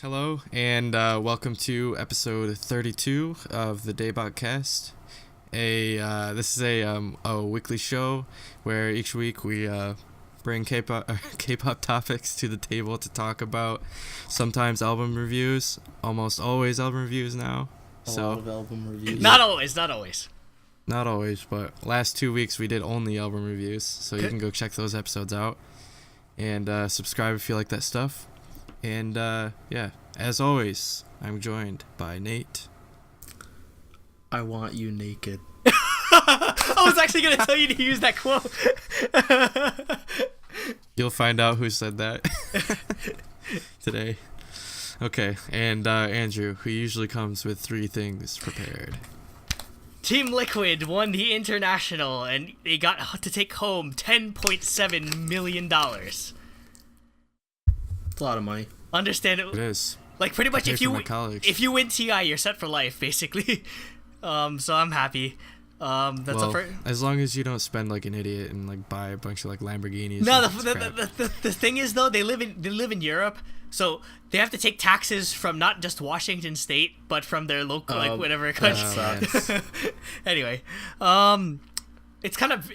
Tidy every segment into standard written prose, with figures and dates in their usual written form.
Hello, and welcome to episode 32 of the DaebakCast. This is a weekly show where each week we bring K-pop topics to the table to talk about. Sometimes album reviews, almost always album reviews now. A lot of album reviews. Not always. Not always, but last 2 weeks we did only album reviews, so you can go check those episodes out and subscribe if you like that stuff. And yeah, as always, I'm joined by Nate. I want you naked. I was actually going to tell you to use that quote. You'll find out who said that today. Okay, and Andrew, who usually comes with 3 things prepared. Team Liquid won the International, and they got to take home $10.7 million. It's a lot of money. Understand it? It is. Like, pretty much, if you win TI, you're set for life, basically. So I'm happy. As long as you don't spend like an idiot and like buy a bunch of like Lamborghinis. No, the thing is though, they live in Europe, so they have to take taxes from not just Washington State, but from their local whatever country. Yes. Anyway, it's kind of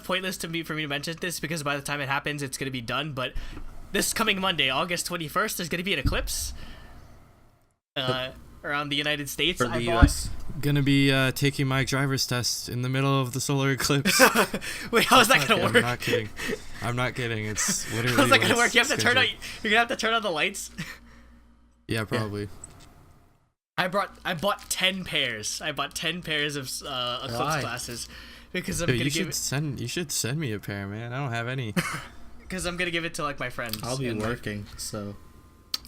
pointless for me to mention this because by the time it happens, it's gonna be done. But this coming Monday, August 21st, there's gonna be an eclipse around the United States. For the US. Gonna be taking my driver's test in the middle of the solar eclipse. Wait, how is that gonna work? I'm not kidding. It's literally. How's that gonna work? You have to turn on. You're gonna have to turn on the lights. Yeah, probably. I bought 10 pairs. I bought 10 pairs of eclipse glasses because I'm gonna you should send me a pair, man. I don't have any. Because I'm gonna give it to like my friends. I'll be working, so.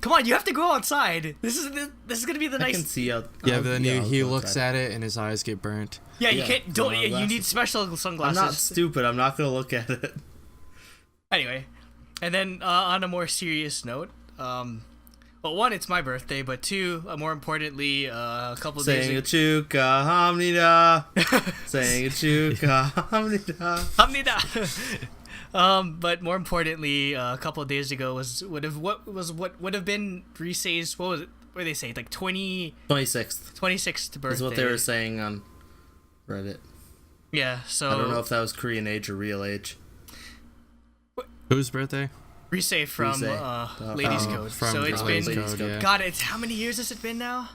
Come on, you have to go outside. This is gonna be the nice. I can see out. Yeah, but then he looks at it and his eyes get burnt. Yeah, you can't. You need special sunglasses. I'm not stupid. I'm not gonna look at it. Anyway, and then on a more serious note, well, one, it's my birthday, but two, more importantly, a couple of days ago. Saying a chuka hamnida. Saying a chuka hamnida. But more importantly, a couple of days ago would have been Risei's, what was it? What did they say? Like 26th birthday. Is what they were saying on Reddit. Yeah, so I don't know if that was Korean age or real age. Whose birthday? Risei from Ladies Code. So it's been Ladies Code. God, it's how many years has it been now?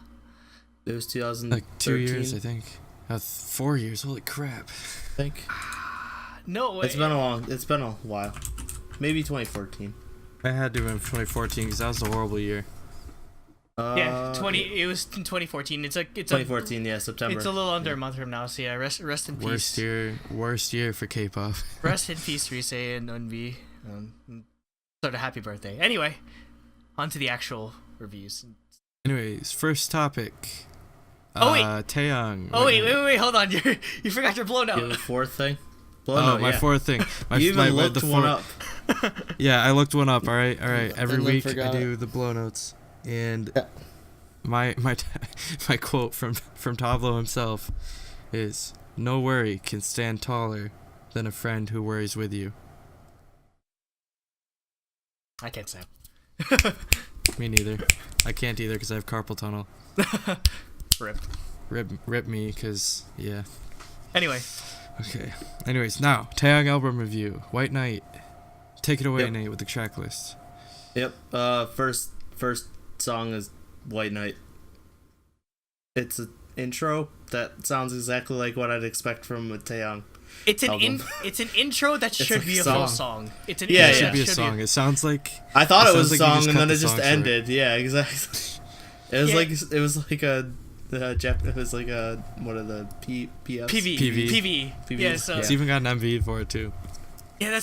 It was 2013. Like 2 years, I think. 4 years. Holy crap! I think. No, it's been a while. Maybe 2014. I had to have been 2014 because that was a horrible year. Yeah, it was in 2014. It's 2014. Yeah, September. It's a little under a month from now. So yeah, rest in peace. Worst year for K-pop. Rest in peace, Risei and Eunbi. Sort of happy birthday. Anyway, on to the actual reviews. Anyways, first topic. Taeyang. Oh wait, hold on. You forgot your blow note. You have a fourth thing. My fourth thing. You even looked one up. Yeah, I looked one up. All right. Every week I do the blow notes, and my quote from Tablo himself is, "No worry can stand taller than a friend who worries with you." I can't say. Me neither. I can't either because I have carpal tunnel. Rip me, because yeah. Anyway. Okay. Anyways, now Taeyang album review. White Knight. Take it away, Nate, with the track list. Yep. First song is White Knight. It's an intro that sounds exactly like what I'd expect from a Taeyang. It's an intro that should be a full song. It's an it should be a song. It sounds like I thought it was a song and then it just ended. Yeah, exactly. It was like a one of the PV. Yeah, so it's even got an MV for it too. Yeah,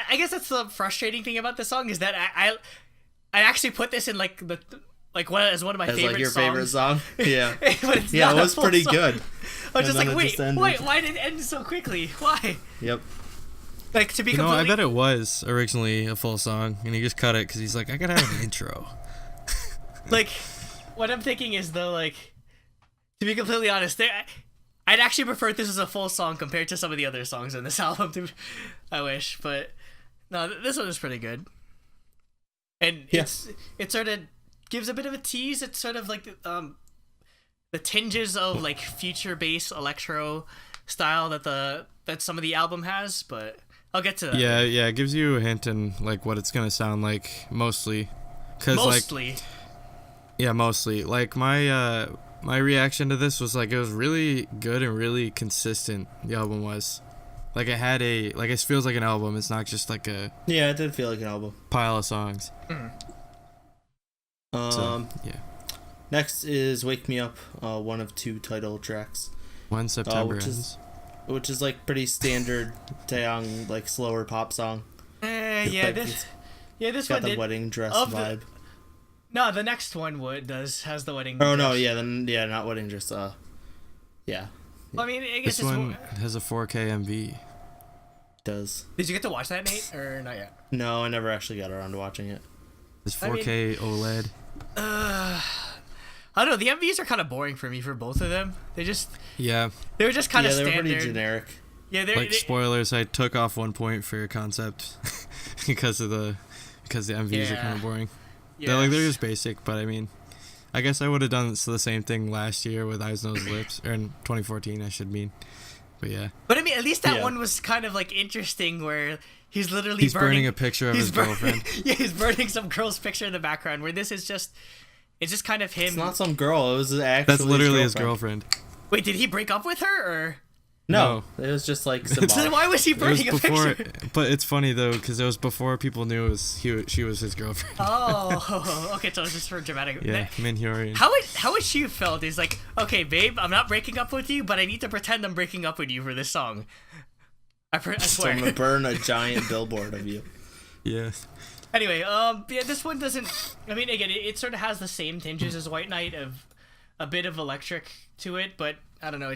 I guess that's the frustrating thing about this song is that I actually put this in as one of my favorite like your songs. Favorite song. Yeah. But it was pretty good. I was just like, wait, why did it end so quickly? Why? Yep. Like, to be I bet it was originally a full song, and he just cut it because he's like, I gotta have an intro. Like, what I'm thinking is though, like, to be completely honest, I'd actually prefer this as a full song compared to some of the other songs in this album. I wish, but no, this one is pretty good. And it sort of gives a bit of a tease. It's sort of like the tinges of like future bass electro style that some of the album has, but I'll get to that. Yeah, it gives you a hint in like what it's gonna sound like mostly. Mostly. Mostly. Like my reaction to this was like it was really good and really consistent. The album was. Like it had it feels like an album. It's not just like a it did feel like an album. Pile of songs. Yeah. Next is "Wake Me Up," one of 2 title tracks. When September ends. Which is like pretty standard Taeyang like slower pop song. This got one the wedding dress vibe. No, the next one has the wedding. Oh dress. no, not wedding dress. Yeah. I mean, I guess this one has a 4K MV. Does. Did you get to watch that, Nate, or not yet? No, I never actually got around to watching it. It's 4K OLED. I don't know. The MVs are kind of boring for me for both of them. They were just kind of standard. They were pretty generic. Yeah, spoilers. I took off 1 point for your concept because the MVs are kind of boring. Yeah. They're just basic, but I mean, I guess I would have done the same thing last year with Eyes, Nose, Lips, or in 2014, I should mean. But yeah. But I mean, at least that one was kind of like interesting, where he's literally burning a picture of his girlfriend. Yeah, he's burning some girl's picture in the background. Where this is just. It's just kind of him. It's not some girl. It was actually. That's literally his girlfriend. Wait, did he break up with her, or? No, it was just like symbolic. So then why was he burning a picture? But it's funny though, because it was before people knew she was his girlfriend. Oh, okay, so it's just for dramatic. Yeah, Min Hyorian. How would she have felt? Is like, okay, babe, I'm not breaking up with you, but I need to pretend I'm breaking up with you for this song. I swear. So I'm gonna burn a giant billboard of you. Yeah. Anyway, this one doesn't. I mean, again, it sort of has the same tinges as White Knight, of a bit of electric to it, but I don't know.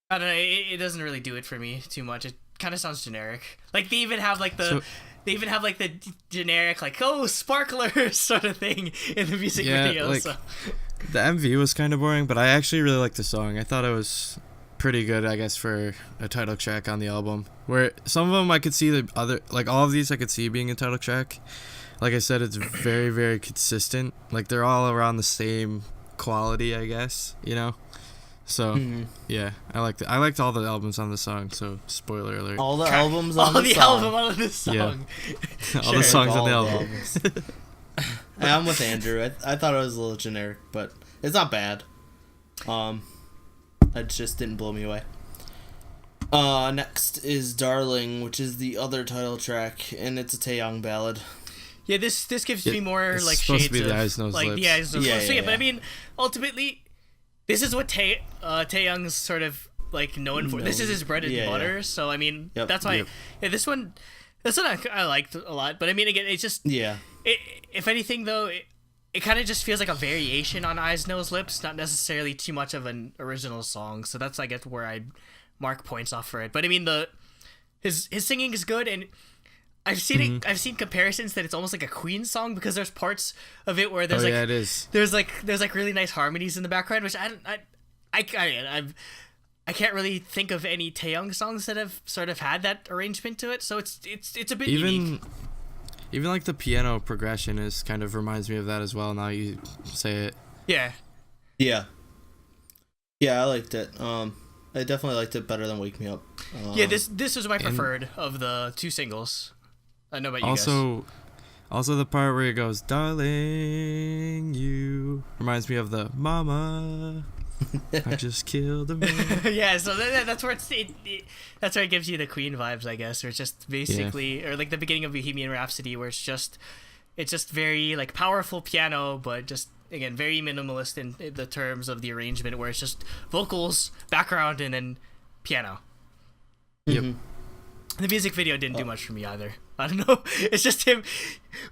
I don't know. It doesn't really do it for me too much. It kind of sounds generic. Like they even have like the generic like sparklers sort of thing in the music video. Like, so. The MV was kind of boring, but I actually really liked the song. I thought it was pretty good, I guess, for a title track on the album. Where some of them I could see all of these I could see being a title track. Like I said, it's very, very consistent. Like they're all around the same quality, I guess, So yeah, I liked all the albums on the song. So spoiler alert. All the albums on the song. Album on this song. Yeah. All the songs on the album. I'm with Andrew. I thought it was a little generic, but it's not bad. It just didn't blow me away. Next is "Darling," which is the other title track, and it's a Taeyang ballad. Yeah, this gives me more like supposed shades to be of the Eyes, Nose, like Lips. the Eyes, Nose, Lips. Yeah. But I mean, ultimately, this is what Taeyang's sort of like known for. This is his bread and butter. So I mean, that's why. Yeah, this one I liked a lot. But I mean, again, it's just if anything though, it kind of just feels like a variation on Eyes, Nose, Lips, not necessarily too much of an original song. So that's I guess where I'd mark points off for it. But I mean, his singing is good, and I've seen comparisons that it's almost like a Queen song, because there's parts of it where there's it is. There's really nice harmonies in the background, which I can't really think of any Taeyang songs that have sort of had that arrangement to it. So it's a bit unique. Even like the piano progression kind of reminds me of that as well. Now you say it. Yeah. I liked it. I definitely liked it better than "Wake Me Up." This was my preferred of the 2 singles. I know about you guys. Also the part where it goes, "Darling, you," reminds me of the "Mama, I just killed a man." Yeah, so that's where that's where it gives you the Queen vibes, I guess, or it's just basically, or like the beginning of Bohemian Rhapsody, where it's just very like powerful piano, but just again very minimalist in the terms of the arrangement, where it's just vocals, background, and then piano. Yep. The music video didn't do much for me either. I don't know. It's just him.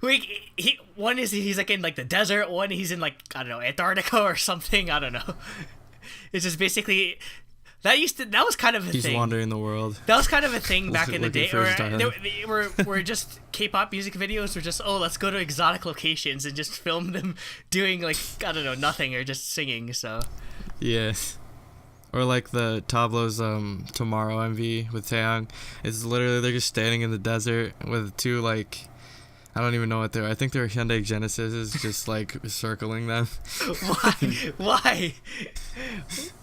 He's like in like the desert. One he's in like, I don't know, Antarctica or something. I don't know. It's just basically that was kind of a thing. He's wandering the world. That was kind of a thing back in the day. Where just K-pop music videos were just, let's go to exotic locations and just film them doing like, I don't know, nothing or just singing. So yeah. Or like the Tableau's Tomorrow MV with Taeyang. It's literally they're just standing in the desert with 2 like, I don't even know what they're. I think they're Hyundai Genesis, just like circling them. Why?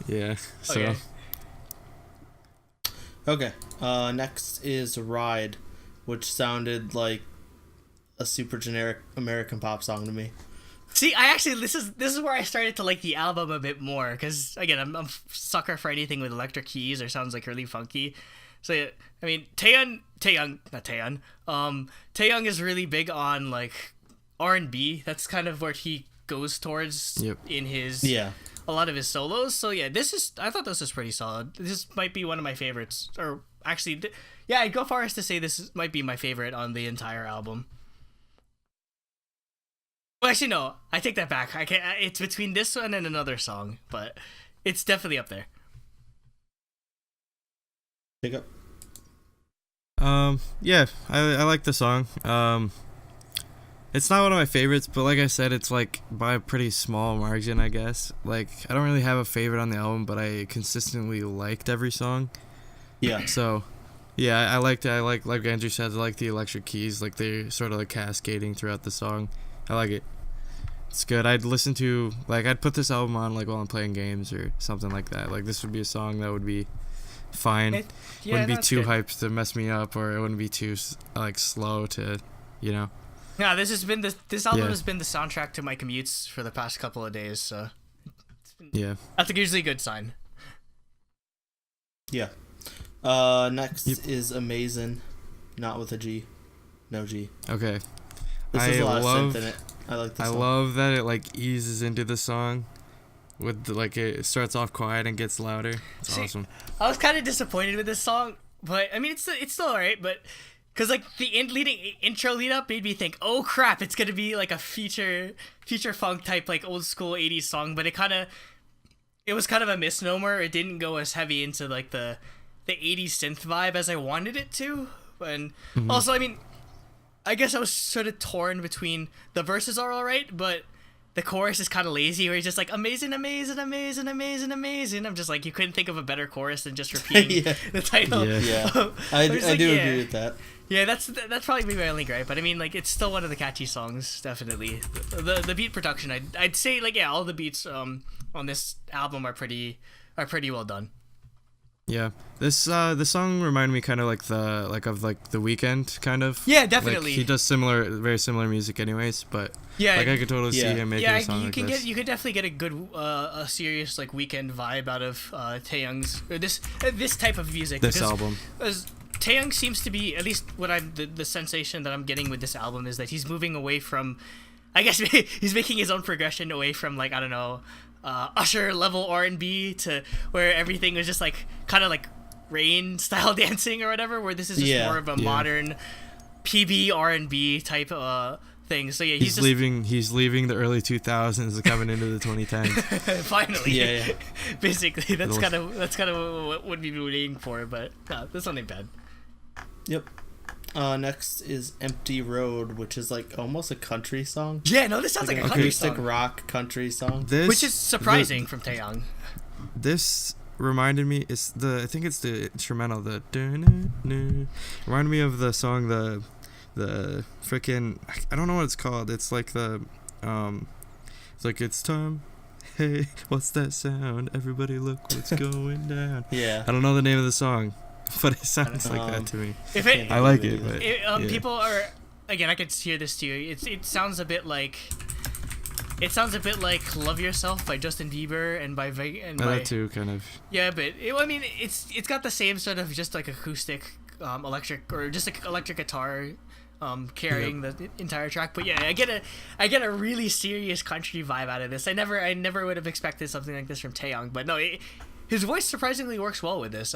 Yeah. So. Okay. Next is Ride, which sounded like a super generic American pop song to me. See, I actually this is where I started to like the album a bit more, because again, I'm a sucker for anything with electric keys or sounds like really funky. So yeah, I mean, Taeyang is really big on like R&B. That's kind of where he goes towards in his a lot of his solos. So yeah, I thought this was pretty solid. This might be one of my favorites, or actually, I'd go far as to say might be my favorite on the entire album. Well, actually, no, I take that back. I can't. It's between this one and another song, but it's definitely up there. Pick up. Yeah, I like the song. It's not one of my favorites, but like I said, it's like by a pretty small margin, I guess. Like, I don't really have a favorite on the album, but I consistently liked every song. Yeah. So, yeah, I liked it. I like Andrew said, I like the electric keys, like they're sort of like cascading throughout the song. I like it. It's good. I'd put this album on like while I'm playing games or something like that. Like, this would be a song that would be fine. Wouldn't be too hyped to mess me up, or it wouldn't be too like slow to, you know. Yeah, this album has been the soundtrack to my commutes for the past couple of days. So that's usually a good sign. Yeah. Next is Amazing, not with a G, no G. Okay. This is a lot of synth in it. I like this. I love that it like eases into the song. With it starts off quiet and gets louder. It's awesome. I was kind of disappointed with this song, but I mean it's still alright. But because like the intro lead up made me think, oh crap, it's gonna be like a feature funk type like old school 80s song. But it was kind of a misnomer. It didn't go as heavy into like the 80s synth vibe as I wanted it to. And also, I mean, I guess I was sort of torn between the verses are alright, but the chorus is kind of lazy, where he's just like, amazing, amazing, amazing, amazing, amazing. I'm just like, you couldn't think of a better chorus than just repeating the title. Yeah. I do agree with that. Yeah, that's probably my only gripe, but I mean, like, it's still one of the catchy songs, definitely. The beat production, I'd say, like, yeah, all the beats on this album are pretty well done. Yeah, this song reminded me kind of like the Weeknd kind of. Yeah, definitely. Like, he does very similar music, anyways. But yeah, like I could totally see him making a song like this. You could definitely get a good, a serious like Weeknd vibe out of Taeyang's this type of music. This album. As Taeyang seems to be, at least what the sensation that I'm getting with this album is that he's moving away from, I guess he's making his own progression away from like, I don't know, Usher level R&B to where everything was just like kind of like rain style dancing or whatever, where this is just more of a modern PB R&B type thing. So yeah, he's leaving the early 2000s coming into the 2010s. Finally. Basically, that's kind of what we'd be waiting for, but no, that's not bad. Yep. Next is Empty Road, which is like almost a country song. Yeah, no, this sounds like a country song. Acoustic rock country song. Which is surprising from Taeyang. This reminded me, I think it's the instrumental, reminded me of the song, the freaking, I don't know what it's called. It's like it's like, it's time. Hey, what's that sound? Everybody look what's going down. Yeah. I don't know the name of the song, but it sounds like that to me. I like it, but people are, again, I could hear this too. It sounds a bit like "Love Yourself" by Justin Bieber and by that too, kind of. Yeah, but I mean, it's got the same sort of just like acoustic, electric, or just like electric guitar, carrying the entire track. But yeah, I get a really serious country vibe out of this. I never would have expected something like this from Taeyang, but no, his voice surprisingly works well with this.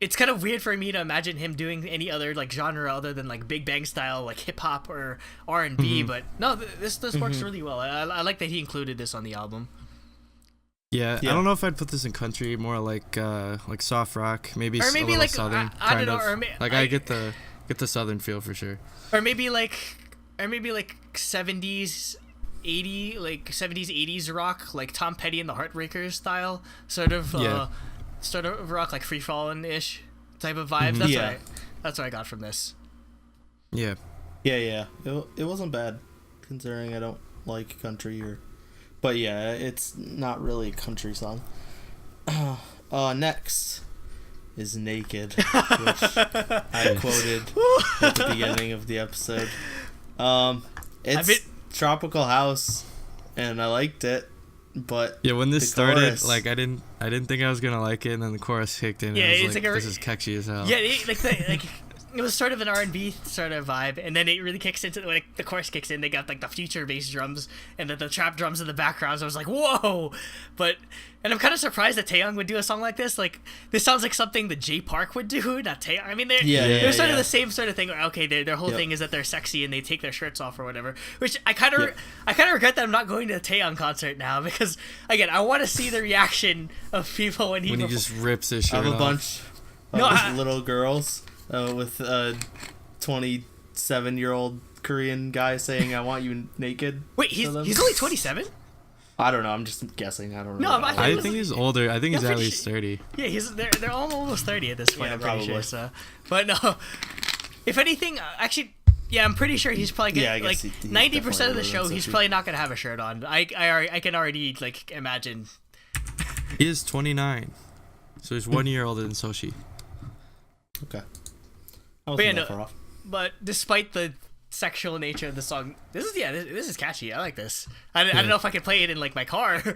It's kind of weird for me to imagine him doing any other like genre other than like Big Bang style, like hip hop or R&B. But no, this works really well. I like that he included this on the album. Yeah, I don't know if I'd put this in country, more like soft rock, maybe a little like southern. I don't know, or I get the southern feel for sure. Or maybe like 70s, 80s rock, like Tom Petty and the Heartbreakers style, sort of rock, like Free Fallin' ish type of vibe. That's what I got from this. Yeah. Yeah. It wasn't bad, considering I don't like country but yeah, it's not really a country song. Next is Naked, which I quoted at the beginning of the episode. It's tropical house, and I liked it, but yeah, when this started, chorus, like I didn't think I was gonna like it, and then the chorus kicked in. Yeah, and it's like this is catchy as hell. Yeah, it was sort of an R&B sort of vibe, and then it really kicks into when the chorus kicks in. They got like the future bass drums and the trap drums in the background. So I was like, whoa! And I'm kind of surprised that Taeyang would do a song like this. Like, this sounds like something that J Park would do, not Taeyang. I mean, they're sort of the same sort of thing. Where, okay, their whole thing is that they're sexy and they take their shirts off or whatever. Which I kind of regret that I'm not going to a Taeyang concert now, because again, I want to see the reaction of people when he just rips his shirt off. I have a bunch of little girls. With a 27-year-old Korean guy saying, "I want you naked." Wait, he's only 27? I don't know. I'm just guessing. I don't know. No, I think he's older. I think he's at least 30. Yeah, they're almost 30 at this point. I'm probably. Pretty sure. So, but no, if anything, actually, yeah, I'm pretty sure he's probably gonna, like 90% of the show. He's probably not gonna have a shirt on. I can already like imagine. He is 29, so he's 1 year older than Soshi. Okay. Far off. But despite the sexual nature of the song, this is catchy. I like this. I don't know if I could play it in like my car or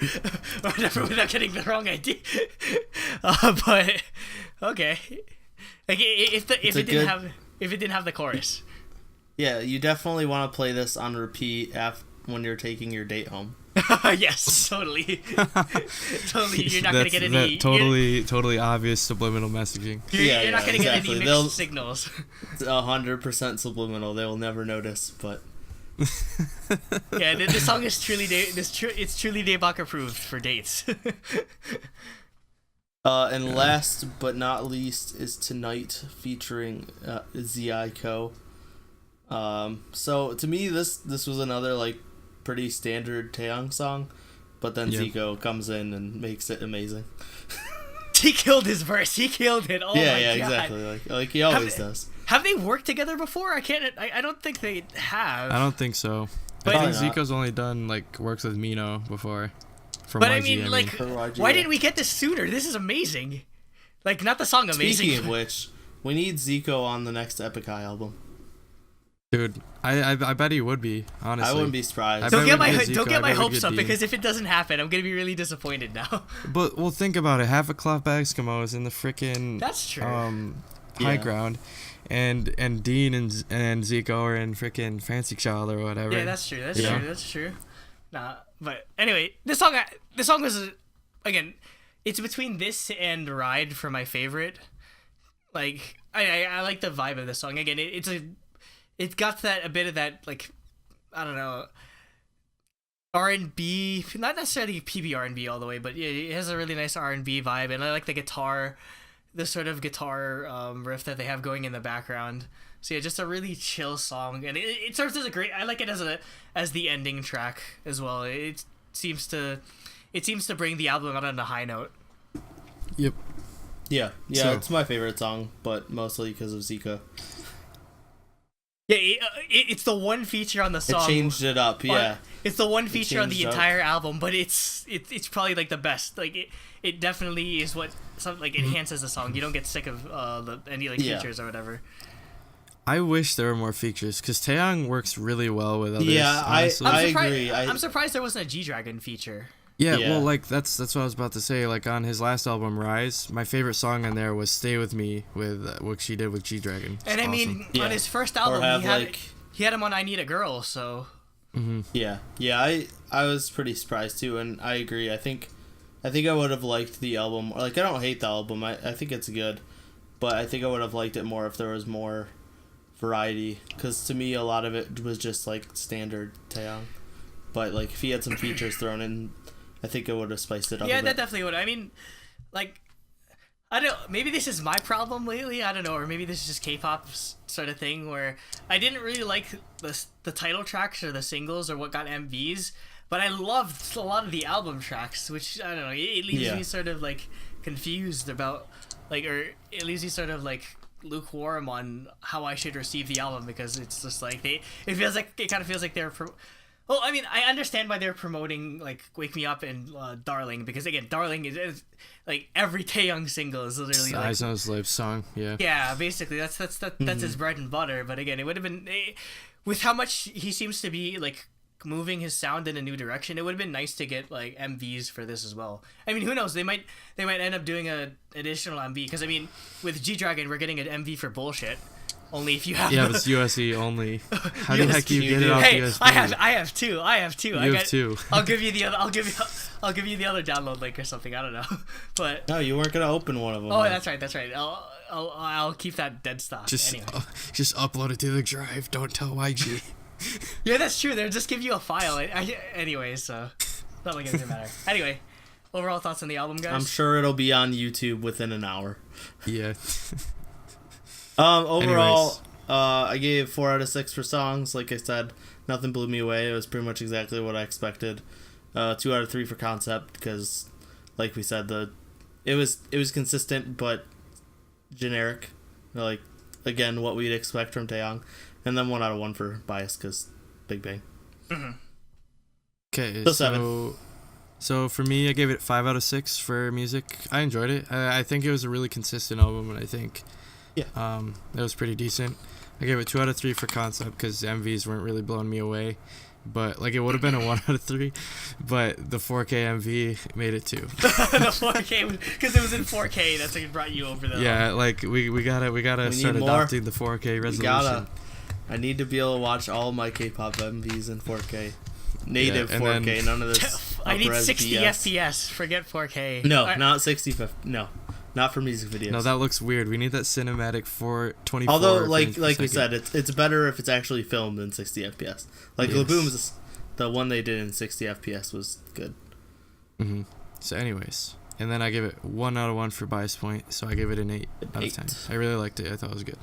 whatever without getting the wrong idea. But okay, like if it didn't have the chorus. Yeah, you definitely want to play this on repeat when you're taking your date home. Yes, totally. Totally, you're not gonna get any. Totally obvious subliminal messaging. You're not gonna get any mixed signals. It's 100% subliminal. They will never notice, but. Yeah, this song is truly it's truly Daebak approved for dates. And last but not least is Tonight featuring Zico. So to me, this was another like pretty standard Taeyang song, but then Zico comes in and makes it amazing. He killed his verse. He killed it. Oh my god. Yeah, exactly. Like he always does. Have they worked together before? I don't think they have. I don't think so. But I think Zico's only done like works with Mino before. But I mean, like, why didn't we get this sooner? This is amazing. Like, not the song amazing. Speaking of which, we need Zico on the next Epic Eye album. Dude, I bet he would be, honestly. I wouldn't be surprised. Don't get my hopes up, because if it doesn't happen, I'm gonna be really disappointed now. But well, think about it. Half a Cloth Eskimo is in the freaking high ground, and Dean and Zico are in freaking Fancy Child or whatever. Yeah, that's true. That's true. Nah, but anyway, this song was again, it's between this and Ride for my favorite. Like I like the vibe of this song. Again, it's got a bit of that, like, I don't know, R&B, not necessarily PB R&B all the way, but yeah, it has a really nice R&B vibe, and I like the sort of guitar riff that they have going in the background. So yeah, just a really chill song, and it serves as I like it as the ending track as well. It seems to bring the album out on a high note. Yep. Yeah, so, it's my favorite song, but mostly because of Zico. Yeah, it's the one feature on the song. It changed it up, yeah. It's the one feature on the entire album, but it's probably like the best. Like it definitely is what enhances the song. You don't get sick of any features or whatever. I wish there were more features, because Taeyang works really well with others. Yeah, I agree. I'm surprised there wasn't a G-Dragon feature. Yeah, well, like that's what I was about to say. Like on his last album, Rise, my favorite song on there was "Stay with Me" with what she did with G-Dragon. And I mean, on his first album, he had him on "I Need a Girl," so. Mm-hmm. Yeah. I was pretty surprised too, and I agree. I think I would have liked the album. Like, I don't hate the album. I think it's good, but I think I would have liked it more if there was more variety. Because to me, a lot of it was just like standard Taeyang. But like, if he had some features thrown in, I think it would have spiced it up. Yeah, that definitely would. I mean, like, I don't know, maybe this is my problem lately, I don't know, or maybe this is just K-pop sort of thing where I didn't really like the title tracks or the singles or what got MVs, but I loved a lot of the album tracks, which, I don't know, it leaves me sort of, like, confused about, like, or it leaves me sort of, like, lukewarm on how I should receive the album, because it's just like it kind of feels like they're. Well, I mean, I understand why they're promoting like "Wake Me Up" and "Darling," because again, "Darling" is like every Taeyang single is literally like Eyes on His Lips song. Yeah. Yeah, basically that's his bread and butter. But again, it would have been with how much he seems to be like moving his sound in a new direction. It would have been nice to get like MVs for this as well. I mean, who knows? They might end up doing a additional MV, because I mean, with G-Dragon, we're getting an MV for Bullshit. Only if you have. Yeah, it's USE only. How the heck do you get it off USB? I have two. You have two. I'll give you the other. I'll give you the other download link or something. I don't know, but. No, you weren't gonna open one of them. Oh, that's right. I'll keep that dead stock. Just anyway. Just upload it to the drive. Don't tell YG. Yeah, that's true. They'll just give you a file. Anyway, so not like it doesn't matter. Anyway, overall thoughts on the album, guys? I'm sure it'll be on YouTube within an hour. Yeah. Overall, I gave 4 out of 6 for songs. Like I said, nothing blew me away. It was pretty much exactly what I expected. 2 out of 3 for concept, because, like we said, it was consistent but generic. Like, again, what we'd expect from Taeyang. And then 1 out of 1 for bias, because Big Bang. Mm-hmm. Okay, so 7. So for me, I gave it 5 out of 6 for music. I enjoyed it. I think it was a really consistent album, and I think it was pretty decent. I gave it 2 out of 3 for concept, because MVs weren't really blowing me away. But like, it would have been a 1 out of 3, but the 4K MV made it 2. The 4K, because it was in 4K. That's what brought you over there. Yeah, like we gotta start adopting the 4K resolution. I need to be able to watch all my K-pop MVs in 4K. Native 4K, none of this. I need 60 FPS. Forget 4K. No, not 60. No, not for music videos. No, that looks weird. We need that cinematic 424. Although, like we said, it's better if it's actually filmed in 60 FPS. Like Laboom's, the one they did in 60 FPS was good. Mm-hmm. So, anyways, and then I give it 1 out of 1 for bias point. So I give it an 8 out of 10. I really liked it. I thought it was good.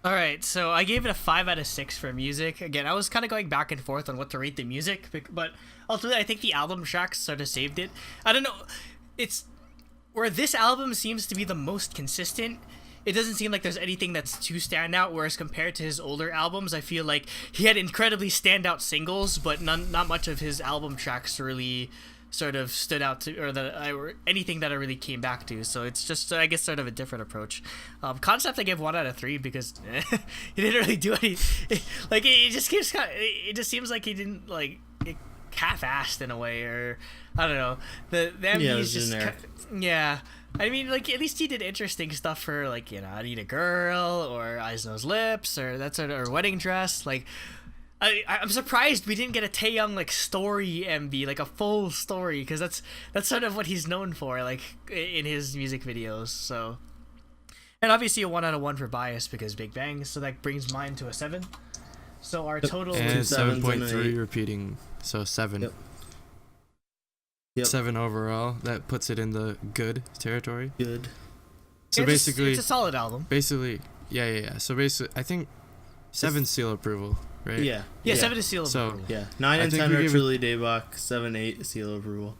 All right, so I gave it a 5 out of 6 for music. Again, I was kind of going back and forth on what to rate the music, but ultimately I think the album tracks sort of saved it. I don't know, it's where this album seems to be the most consistent. It doesn't seem like there's anything that's too standout, whereas compared to his older albums, I feel like he had incredibly standout singles, but not much of his album tracks really sort of stood out to, or anything that I really came back to. So it's just, I guess, sort of a different approach. Concept I gave 1 out of 3 because he didn't really do any. Like it just seems like he didn't like it half-assed in a way, or I don't know. The MV is just yeah. I mean, like, at least he did interesting stuff for, like, you know, I Need a Girl, or Eyes, Nose, Lips, or that sort of, or Wedding Dress. Like, I'm surprised we didn't get a Taeyang, like, story MV, like a full story, because that's sort of what he's known for, like, in his music videos. So, and obviously a 1 out of 1 for bias because Big Bang. So that brings mine to a 7. So our total and is 7.3 repeating. So 7. Yep. 7 overall. That puts it in the good territory. Good. So basically, it's a solid album. Basically, yeah. So basically, I think 7 seal approval, right? Yeah. 7 is seal approval. Yeah. 9 and 10 are truly Daebak. 7, 8 seal approval.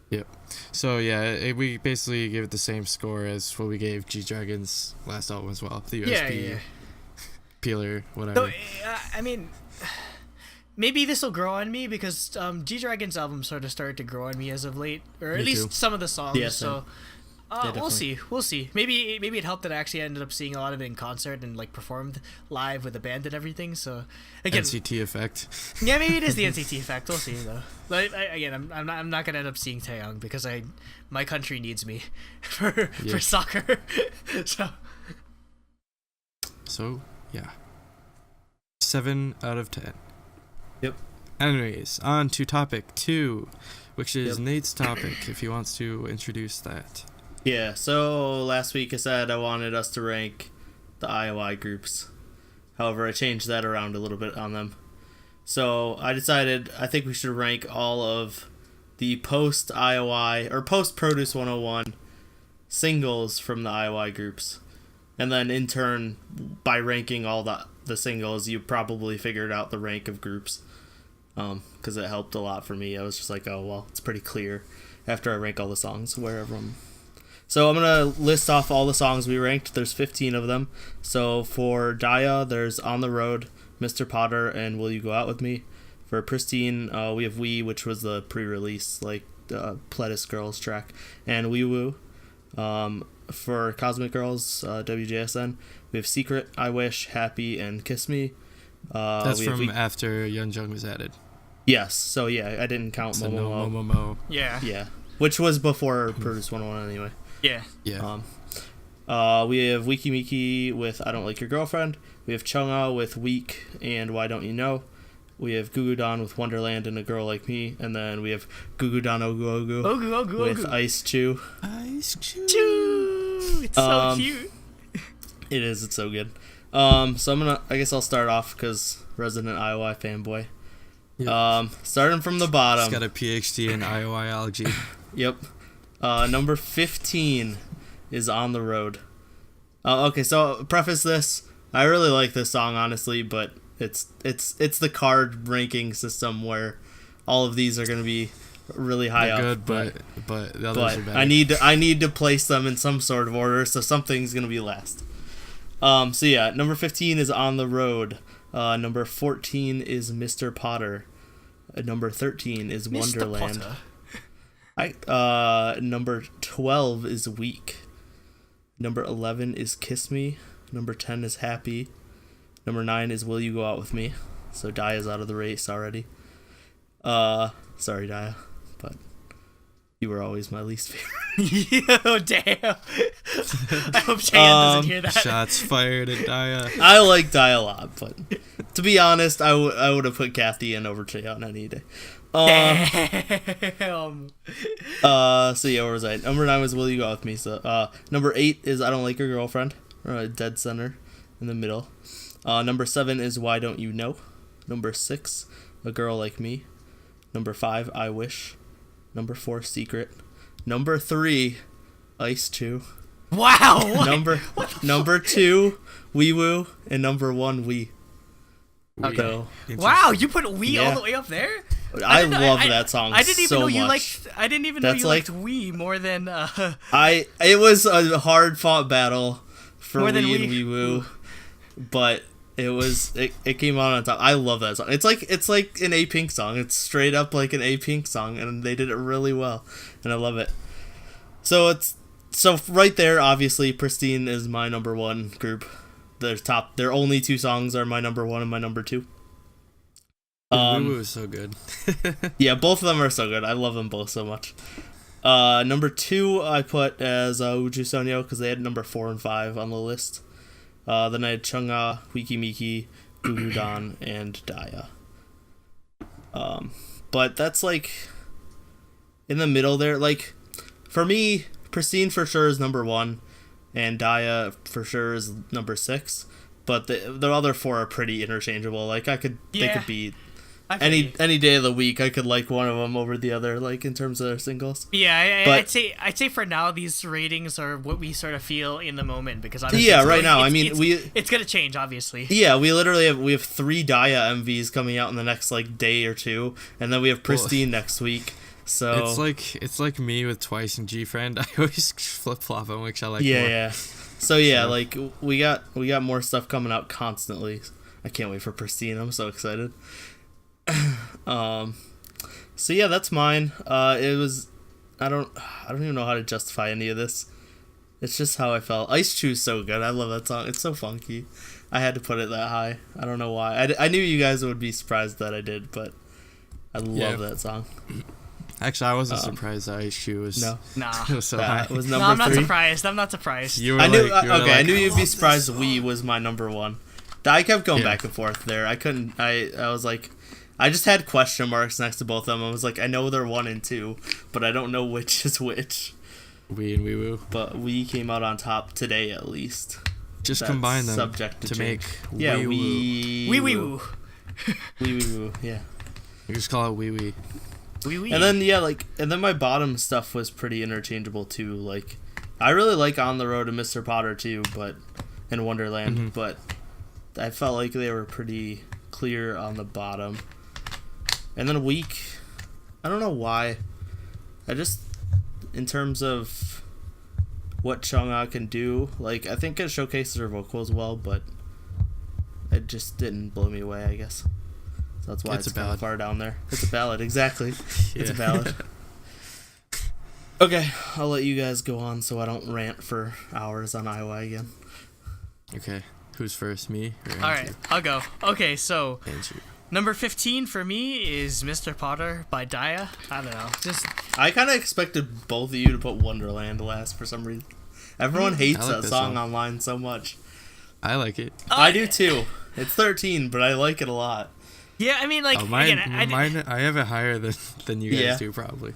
Yep. So yeah, we basically give it the same score as what we gave G-Dragon's last album as well. The USB peeler, whatever. So, I mean, maybe this will grow on me because G-Dragon's album sort of started to grow on me as of late, or at least some of the songs. Yeah, so we'll see. Maybe it helped that I actually ended up seeing a lot of it in concert and like performed live with the band and everything. So again, NCT effect. Yeah, maybe it is the NCT effect. We'll see though. But I'm not gonna end up seeing Taeyang because my country needs me for soccer. So yeah, 7 out of 10. Yep. Anyways, on to topic 2, which is Nate's topic, if he wants to introduce that. Yeah, so last week I said I wanted us to rank the IOI groups. However, I changed that around a little bit on them. So I decided I think we should rank all of the post-IOI, or post-Produce 101 singles from the IOI groups. And then in turn, by ranking all the singles, you probably figured out the rank of groups. Because it helped a lot for me. I was just like, oh, well, it's pretty clear after I rank all the songs wherever I'm. So I'm gonna list off all the songs we ranked. There's 15 of them. So for Daya, there's On the Road, Mr. Potter, and Will You Go Out With Me. For Pristine, we have We, which was the pre-release, like Pledis Girls track, and Wee Woo. For Cosmic Girls, WJSN, we have Secret, I Wish, Happy, and Kiss Me. That's from after Yeonjung was added. Yes, so yeah, I didn't count Momo Mo. Yeah, which was before Produce 101 anyway. Yeah. We have Wiki Miki with I Don't Like Your Girlfriend. We have Chungha with Weak and Why Don't You Know. We have Gugudan with Wonderland and A Girl Like Me. And then we have Gugudan Ogu Ogu with Ice Chew. Ice Chew! It's so cute. It is, it's so good. So I guess I'll start off because resident IOI fanboy. Yep. Starting from the bottom. He's got a PhD in IOIology. Yep. Number 15 is On the Road. Okay, so preface this. I really like this song, honestly, but it's the card ranking system where all of these are going to be really high up. Good, but the others are bad. I need to place them in some sort of order, so something's going to be last. So yeah, number 15 is On the Road. Number 14 is Mr. Potter. Number 13 is Wonderland. Number 12 is Weak. Number 11 is Kiss Me. Number 10 is Happy. Number 9 is Will You Go Out With Me. So Daya's out of the race already. Sorry, Daya, but you were always my least favorite. Oh, damn. I hope Taeyang doesn't hear that. Shots fired at Daya. I like Daya a lot, but to be honest, I would have put Kathy in over Taeyang any day. Damn. So yeah, where was I? Number 9 was Will You Go Out With Me. So number 8 is I Don't Like Your Girlfriend. Dead center in the middle. Number 7 is Why Don't You Know. Number 6, A Girl Like Me. Number 5, I Wish. Number 4, Secret. Number 3, Ice Chew. Wow. Number 2, Wee Woo, and number 1, We. Okay. Wow, you put We all the way up there? I love that song. I didn't even know you much. liked. I didn't even know you liked We more than. It was a hard fought battle for more We and Wee Woo, but it came out on top. I love that song. It's like an A-Pink song. It's straight up like an A-Pink song, and they did it really well, and I love it. So right there, obviously, Pristine is my number 1 group. Their only 2 songs are my number 1 and my number 2. Wee Woo is so good. Yeah, both of them are so good. I love them both so much. Number 2 I put as Uju Sonyo because they had number 4 and 5 on the list. Then I had Chungha, Wiki Miki, Gugudan, and Daya. But that's like in the middle there. Like for me, Pristine for sure is number 1, and Daya for sure is number 6. But the other 4 are pretty interchangeable. Like they could be any day of the week. I could like one of them over the other, like in terms of their singles. Yeah, I'd say for now these ratings are what we sort of feel in the moment because honestly, it's gonna change obviously. Yeah, we have 3 Daya MVs coming out in the next like day or 2, and then we have Pristine next week. So it's like me with Twice and G-Friend. I always flip flop them, which I like. Yeah. So yeah, like we got more stuff coming out constantly. I can't wait for Pristine. I'm so excited. So yeah, that's mine. It was I don't even know how to justify any of this. It's just how I felt. Ice Chew's so good. I love that song. It's so funky. I had to put it that high. I don't know why. I knew you guys would be surprised that I did, but I love that song. Actually, I wasn't surprised that Ice Chew was so high. Was number 3. I'm not surprised. I knew you'd be surprised. We was my number 1. I kept going back and forth there. I couldn't. I was like, I just had question marks next to both of them. I was like, I know they're 1 and 2, but I don't know which is which. We and Wee Woo. But We came out on top today, at least. Just combine them subject to make Wee Woo. Wee Woo. Yeah. You just call it Wee Wee. And then my bottom stuff was pretty interchangeable too. Like, I really like On the Road and Mr. Potter too, and Wonderland, but I felt like they were pretty clear on the bottom. And then Weak, I don't know why. I just, in terms of what Chang'e can do. Like, I think it showcases her vocals well, but it just didn't blow me away, I guess. So that's why it's kind of far down there. It's a ballad, exactly. It's a ballad. Okay, I'll let you guys go on so I don't rant for hours on IOI again. Okay, who's first, me or Andrew? All right, I'll go. Okay, so Andrew. Number 15 for me is Mr. Potter by Daya. I don't know. I kind of expected both of you to put Wonderland last for some reason. Everyone hates that song online so much. I like it. I do too. It's 13, but I like it a lot. Yeah, I mean, like, mine, again, I have it higher than you guys do, probably.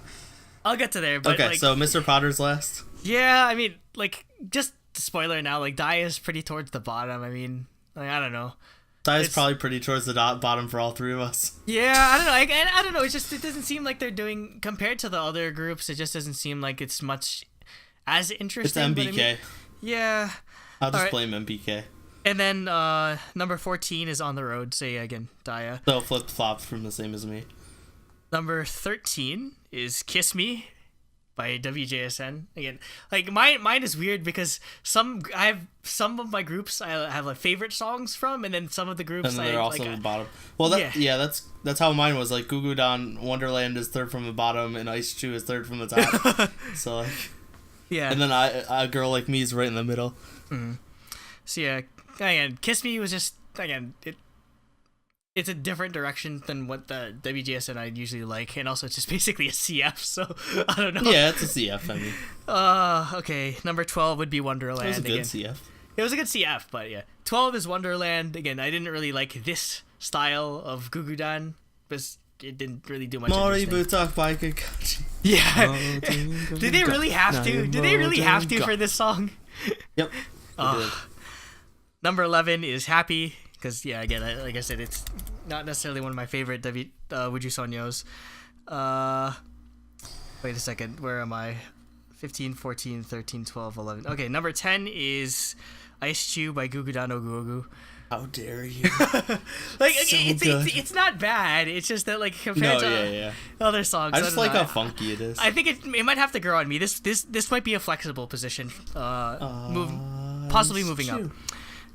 I'll get to there, but okay, like, so Mr. Potter's last? Yeah, I mean, like, just spoiler now, like, Daya's pretty towards the bottom. I mean, like, I don't know. Daya's probably pretty towards the bottom for all three of us. Yeah, I don't know. I don't know. It doesn't seem like they're doing, compared to the other groups, it just doesn't seem like it's much as interesting. It's MBK. I mean, yeah. I'll just blame MBK. And then number 14 is On the Road. Say again, Daya. So flip-flop from the same as me. Number 13 is Kiss Me by WJSN. Again, like mine is weird because I have some of my groups I have like favorite songs from, and then some of the groups and they're also at the bottom. Well, that's how mine was. Like Gugudan, Wonderland is third from the bottom, and Ice Chew is third from the top. So like, yeah. And then a girl like me is right in the middle. Mm-hmm. So yeah, again, Kiss Me was just it's a different direction than what the WGSN I usually like, and also it's just basically a CF, so I don't know. Yeah, it's a CF, I mean. Okay, number 12 would be Wonderland. It was a good CF. It was a good CF, but yeah. 12 is Wonderland. Again, I didn't really like this style of Gugudan, because it didn't really do much Yeah. Did they really have to? Did they really have to for this song? Yep. Number 11 is Happy. Because, yeah, again, like I said, it's not necessarily one of my favorite Wuju Sonyos. Wait a second. Where am I? 15, 14, 13, 12, 11. Okay, number 10 is Ice Chew by Gugudan Oguogu. How dare you? Like, so it's not bad. It's just that, like, compared to other songs. I just like how funky it is. I think it might have to grow on me. This might be a flexible position. Possibly moving up.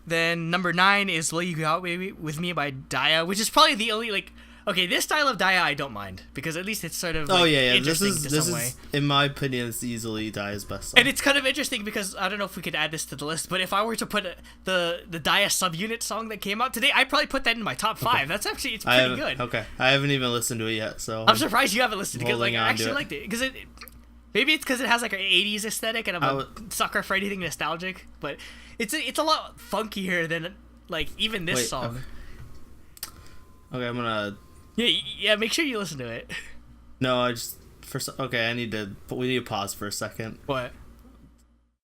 Then number 9 is Will You Go Out With Me by Daya, which is probably the only, like, okay, this style of Daya I don't mind, because at least it's sort of interesting this is in my opinion, it's easily Daya's best song. And it's kind of interesting because I don't know if we could add this to the list, but if I were to put the Daya subunit song that came out today, I'd probably put that in my top 5. That's actually, it's pretty good. Okay, I haven't even listened to it yet, so I'm surprised you haven't listened, because like I actually liked it, because maybe it's because it has like an 80s aesthetic and I'm a sucker for anything nostalgic, but it's a lot funkier than like even this song. Okay, I'm gonna. Yeah. Make sure you listen to it. No, we need to pause for a second. What?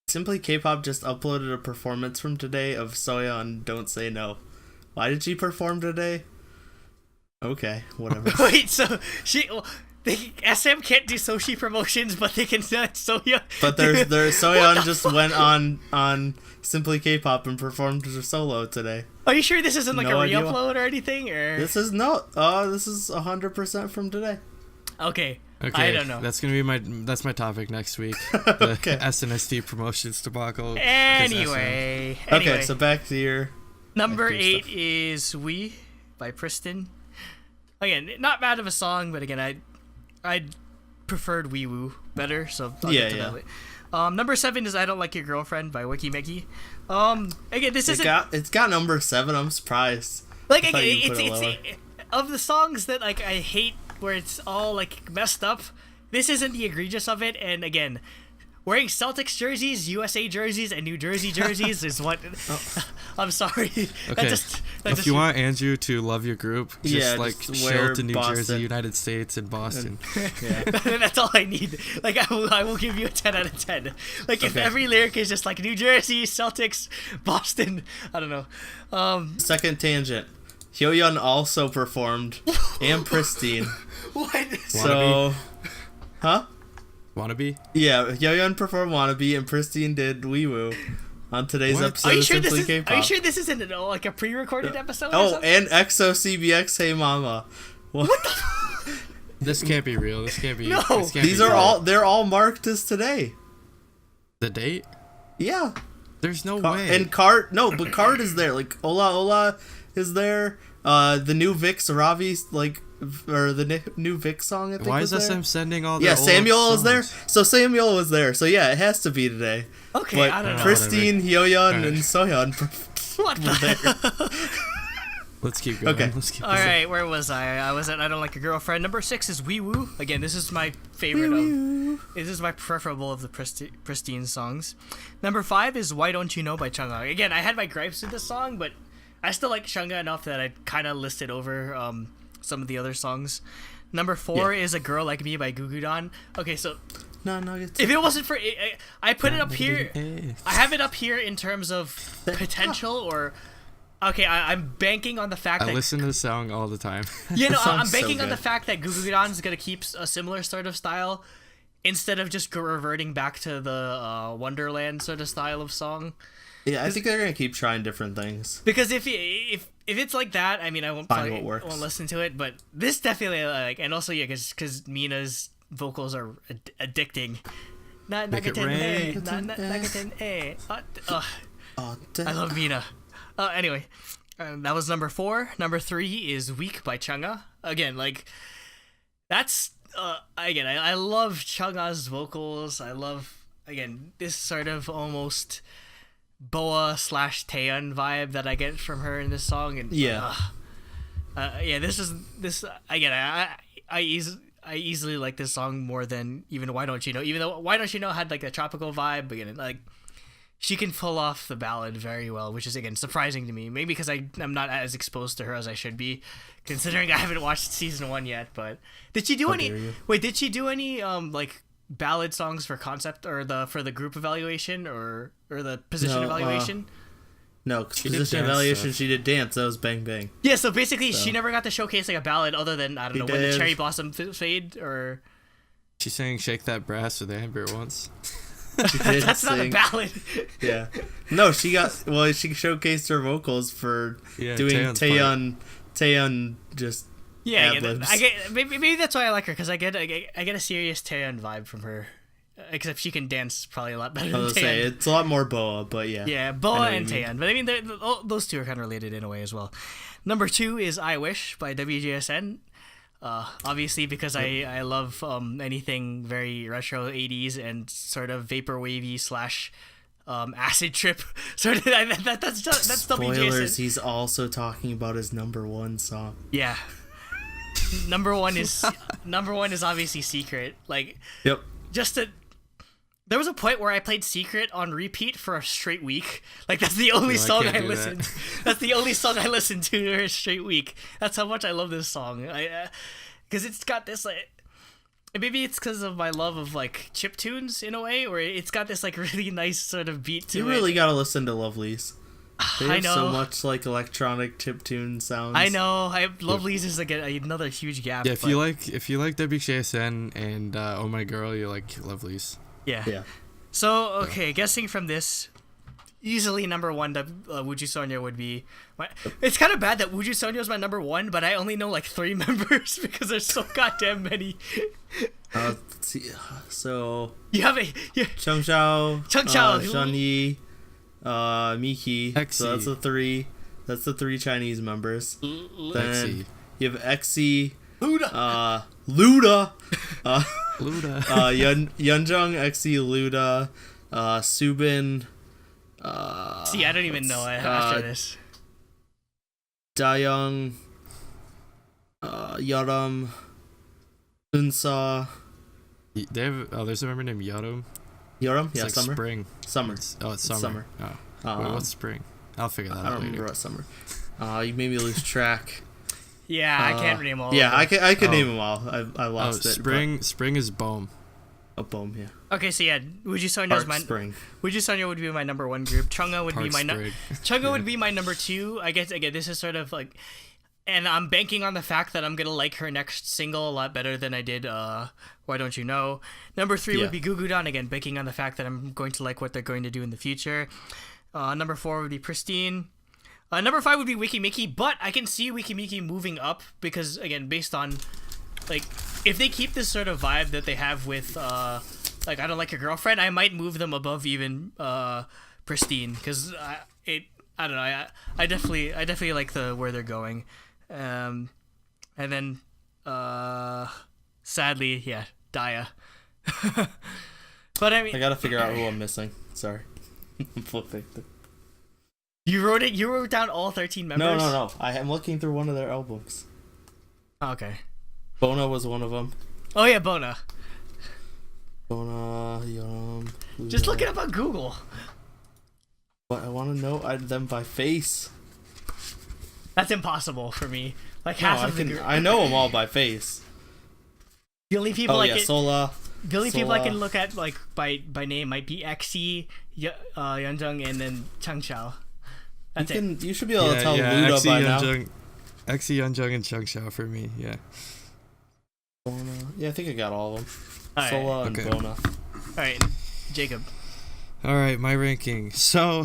Simply K-pop just uploaded a performance from today of Soya on Don't Say No. Why did she perform today? Okay, whatever. Wait, so SM can't do Soshi promotions, but they can do Soya. But Soyeon just went on Simply K-pop and performed her solo today. Are you sure this isn't like a re-upload or anything? Or this is 100% from today. Okay. I don't know. That's gonna be my topic next week. The SNSD promotions debacle. Anyway. Okay, so back to your number 8 is We by Pristin. Again, not bad of a song, but again, I preferred Wee Woo better, so I'll get to that later. Number 7 is I Don't Like Your Girlfriend by Wiki Meki. Again, it's got number 7. I'm surprised. Like, it's of the songs that like I hate where it's all like messed up. This isn't the egregious of it, and again, wearing Celtics jerseys, USA jerseys, and New Jersey jerseys is what. I'm sorry. Okay. If you want Andrew to love your group, just show to New Jersey, United States, and Boston. That's all I need. Like I will give you a 10 out of 10. Like if every lyric is just like New Jersey, Celtics, Boston. I don't know. Second tangent. Hyoyeon also performed and Pristine. What? So, Wannabe? Yeah, Hyoyeon performed Wannabe and Pristine did Wee Woo on today's episode of Simply K-pop. Are you sure this isn't like a pre-recorded episode? And EXO CBX Hey Mama. What the? This can't be real. This can't be. No, they're all marked as today. The date? Yeah. There's no way. And Card but Card is there. Like Ola Ola is there. The new Vix Ravi or the new Vix song. I think Why was is there. SM sending all the Samuel songs? is there. So Samuel was there. So yeah, it has to be today. Okay, but I don't know. Christine, Hyoyeon, and Soyeon What were there. Let's keep going. Okay. All right, where was I? I was at I Don't Like Your Girlfriend. Number 6 is Wee Woo. Again, this is my favorite of. This is my preferable of the pristine songs. Number 5 is Why Don't You Know by Chungha. Again, I had my gripes with this song, but I still like Chungha enough that I kind of listed over some of the other songs. Number 4 is A Girl Like Me by Gugudan. Okay, so if it wasn't for I put it up here. I have it up here in terms of potential or. Okay, I'm banking on the fact that... I listen to the song all the time. You know, I'm banking on the fact that Gugudan is going to keep a similar sort of style instead of just reverting back to the Wonderland sort of style of song. Yeah, I think they're going to keep trying different things. Because if it's like that, I mean, I won't listen to it, but this definitely, and also, yeah, because Mina's vocals are addicting. I love Mina. Anyway, that was number 4. Number 3 is Weak by Chungha. Again, that's, again, I love Chungha's vocals. I love, again, this sort of almost Boa/Taeyang vibe that I get from her in this song. And again, I easily like this song more than even Why Don't You Know, even though Why Don't You Know had a tropical vibe, again, she can pull off the ballad very well, which is, again, surprising to me. Maybe because I'm not as exposed to her as I should be, considering I haven't watched season 1 yet. But did she do any? Wait, did she do any ballad songs for concept or for the group evaluation or the position evaluation? No, position evaluation. She did dance. That was Bang Bang. Yeah, so basically, she never got to showcase a ballad other than When the Cherry Blossom Fade or. She sang "Shake That Brass" with Amber once. That's not a ballad. Yeah. No, she showcased her vocals for doing Taeyang just ad-libs. I get maybe that's why I like her, because I get a serious Taeyang vibe from her. Except she can dance probably a lot better than Taeyang. It's a lot more Boa, but yeah. Yeah, Boa and Taeyang. But I mean, those two are kind of related in a way as well. Number 2 is I Wish by WJSN. Obviously, because I love anything very retro 80s and sort of vaporwavy / acid trip sort of that's Spoilers, he's also talking about his number 1 song. Yeah. number one is obviously Secret. Yep. There was a point where I played Secret on repeat for a straight week. That's the only song I listened. That's the only song I listened to for a straight week. That's how much I love this song. Because it's got this maybe it's because of my love of chip tunes in a way, where it's got this really nice sort of beat to it. You really gotta listen to Lovelyz. They have I know. so much electronic chiptune sounds. I know. Lovelyz is another huge gap. Yeah, if you like WJSN and Oh My Girl, you like Lovelyz. Yeah. So, okay, guessing from this, easily number 1, Wuju Sonya would be my... It's kind of bad that Wuju Sonya is my number 1, but I only know 3 members because there's so goddamn many. Let's see. So... You have Chungshao, Shani, Miki. Exy. So that's the 3. That's the 3 Chinese members. Then Exy. you have Exy. Luda. Luda. Luda. Yeonjung, Exy, Luda, Subin. See, I don't even know after this. Taeyang, Yaram, Unsa. They have. Oh, there's a member named Yaram. Yaram? It's Yeah, Summer. Spring. Summer. It's summer. Oh. Wait, what's spring? I'll figure that out I don't later. remember what Summer. You made me lose track. Yeah, I can't name all. Yeah, of them. I could name them all. I lost it. Spring is Bohm. A Bohm, yeah. Okay, so yeah, Wuju Sonya is my Spring. Wuju Sonya would be my number 1 group. Chungha would be my Chungha would be my number 2. I guess again, this is sort of and I'm banking on the fact that I'm gonna like her next single a lot better than I did Why Don't You Know. Number 3 would be Gugudan, again, banking on the fact that I'm going to like what they're going to do in the future. Number 4 would be Pristine. Number 5 would be Wiki Miki, but I can see Wiki Miki moving up because, again, based on if they keep this sort of vibe that they have with like I don't like your girlfriend, I might move them above even Pristine, because I don't know, I definitely like where they're going, and then sadly, yeah, Daya. But I mean, I gotta figure out who I'm missing. Sorry, I'm flipping. You wrote down all 13 members? No. I am looking through one of their albums. Oh, okay. Bona was one of them. Oh yeah, Bona. Just look it up on Google. But I want to know them by face. That's impossible for me. Like half of the group. I know them all by face. The only people Sola. The only people I can look at like by name might be Xe, Yeonjung, and then Changxiao. That's it. You should be able to tell Luda by now. Xe, Yeonjung, and Changxiao for me. Yeah. Bona. Yeah, I think I got all of them. All Sola right. and Bona. All right, Jacob. All right, my ranking. So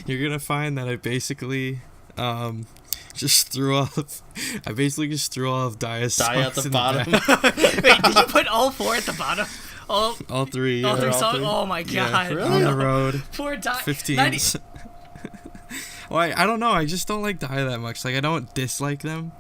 you're gonna find that I basically just threw off Daya's songs Daya at the bottom. Wait, did you put all 4 at the bottom? All 3. All Yeah. 3 songs. Oh my god! Yeah. Really? On the road. 4 Daya. 15. Well, I don't know. I just don't like Daya that much. Like, I don't dislike them,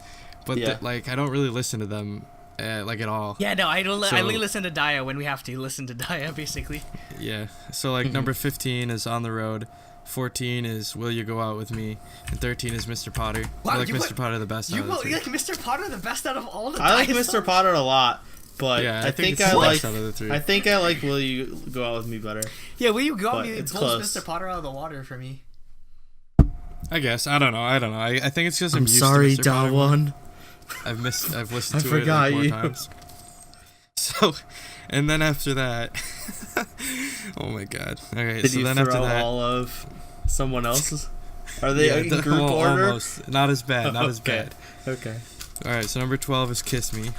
but I don't really listen to them like at all. Yeah, no, I don't. I only listen to Daya when we have to listen to Daya, basically. Yeah. So like number 15 is On the Road, 14 is Will You Go Out With Me, and 13 is Mr. Potter. Wow, I like Mr. Potter the best. You like Mr. Potter the best out of all the. I like Daya Mr. songs? Potter a lot, but yeah, I think I like. I think I like Will You Go Out With Me better. Yeah, Will You Go Out With Me It's pulls close. Mr. Potter out of the water for me. I guess I don't know. I think it's because I'm used sorry, to Mr. Potter. Dawan. I've listened to it forgot like you. 4 times. So, and then after that, oh my god. Okay, Did so you then throw after that, all of someone else's? Are they in group well, order? Almost. Not as bad. Not as Okay. bad. Okay. All right, so number 12 is Kiss Me.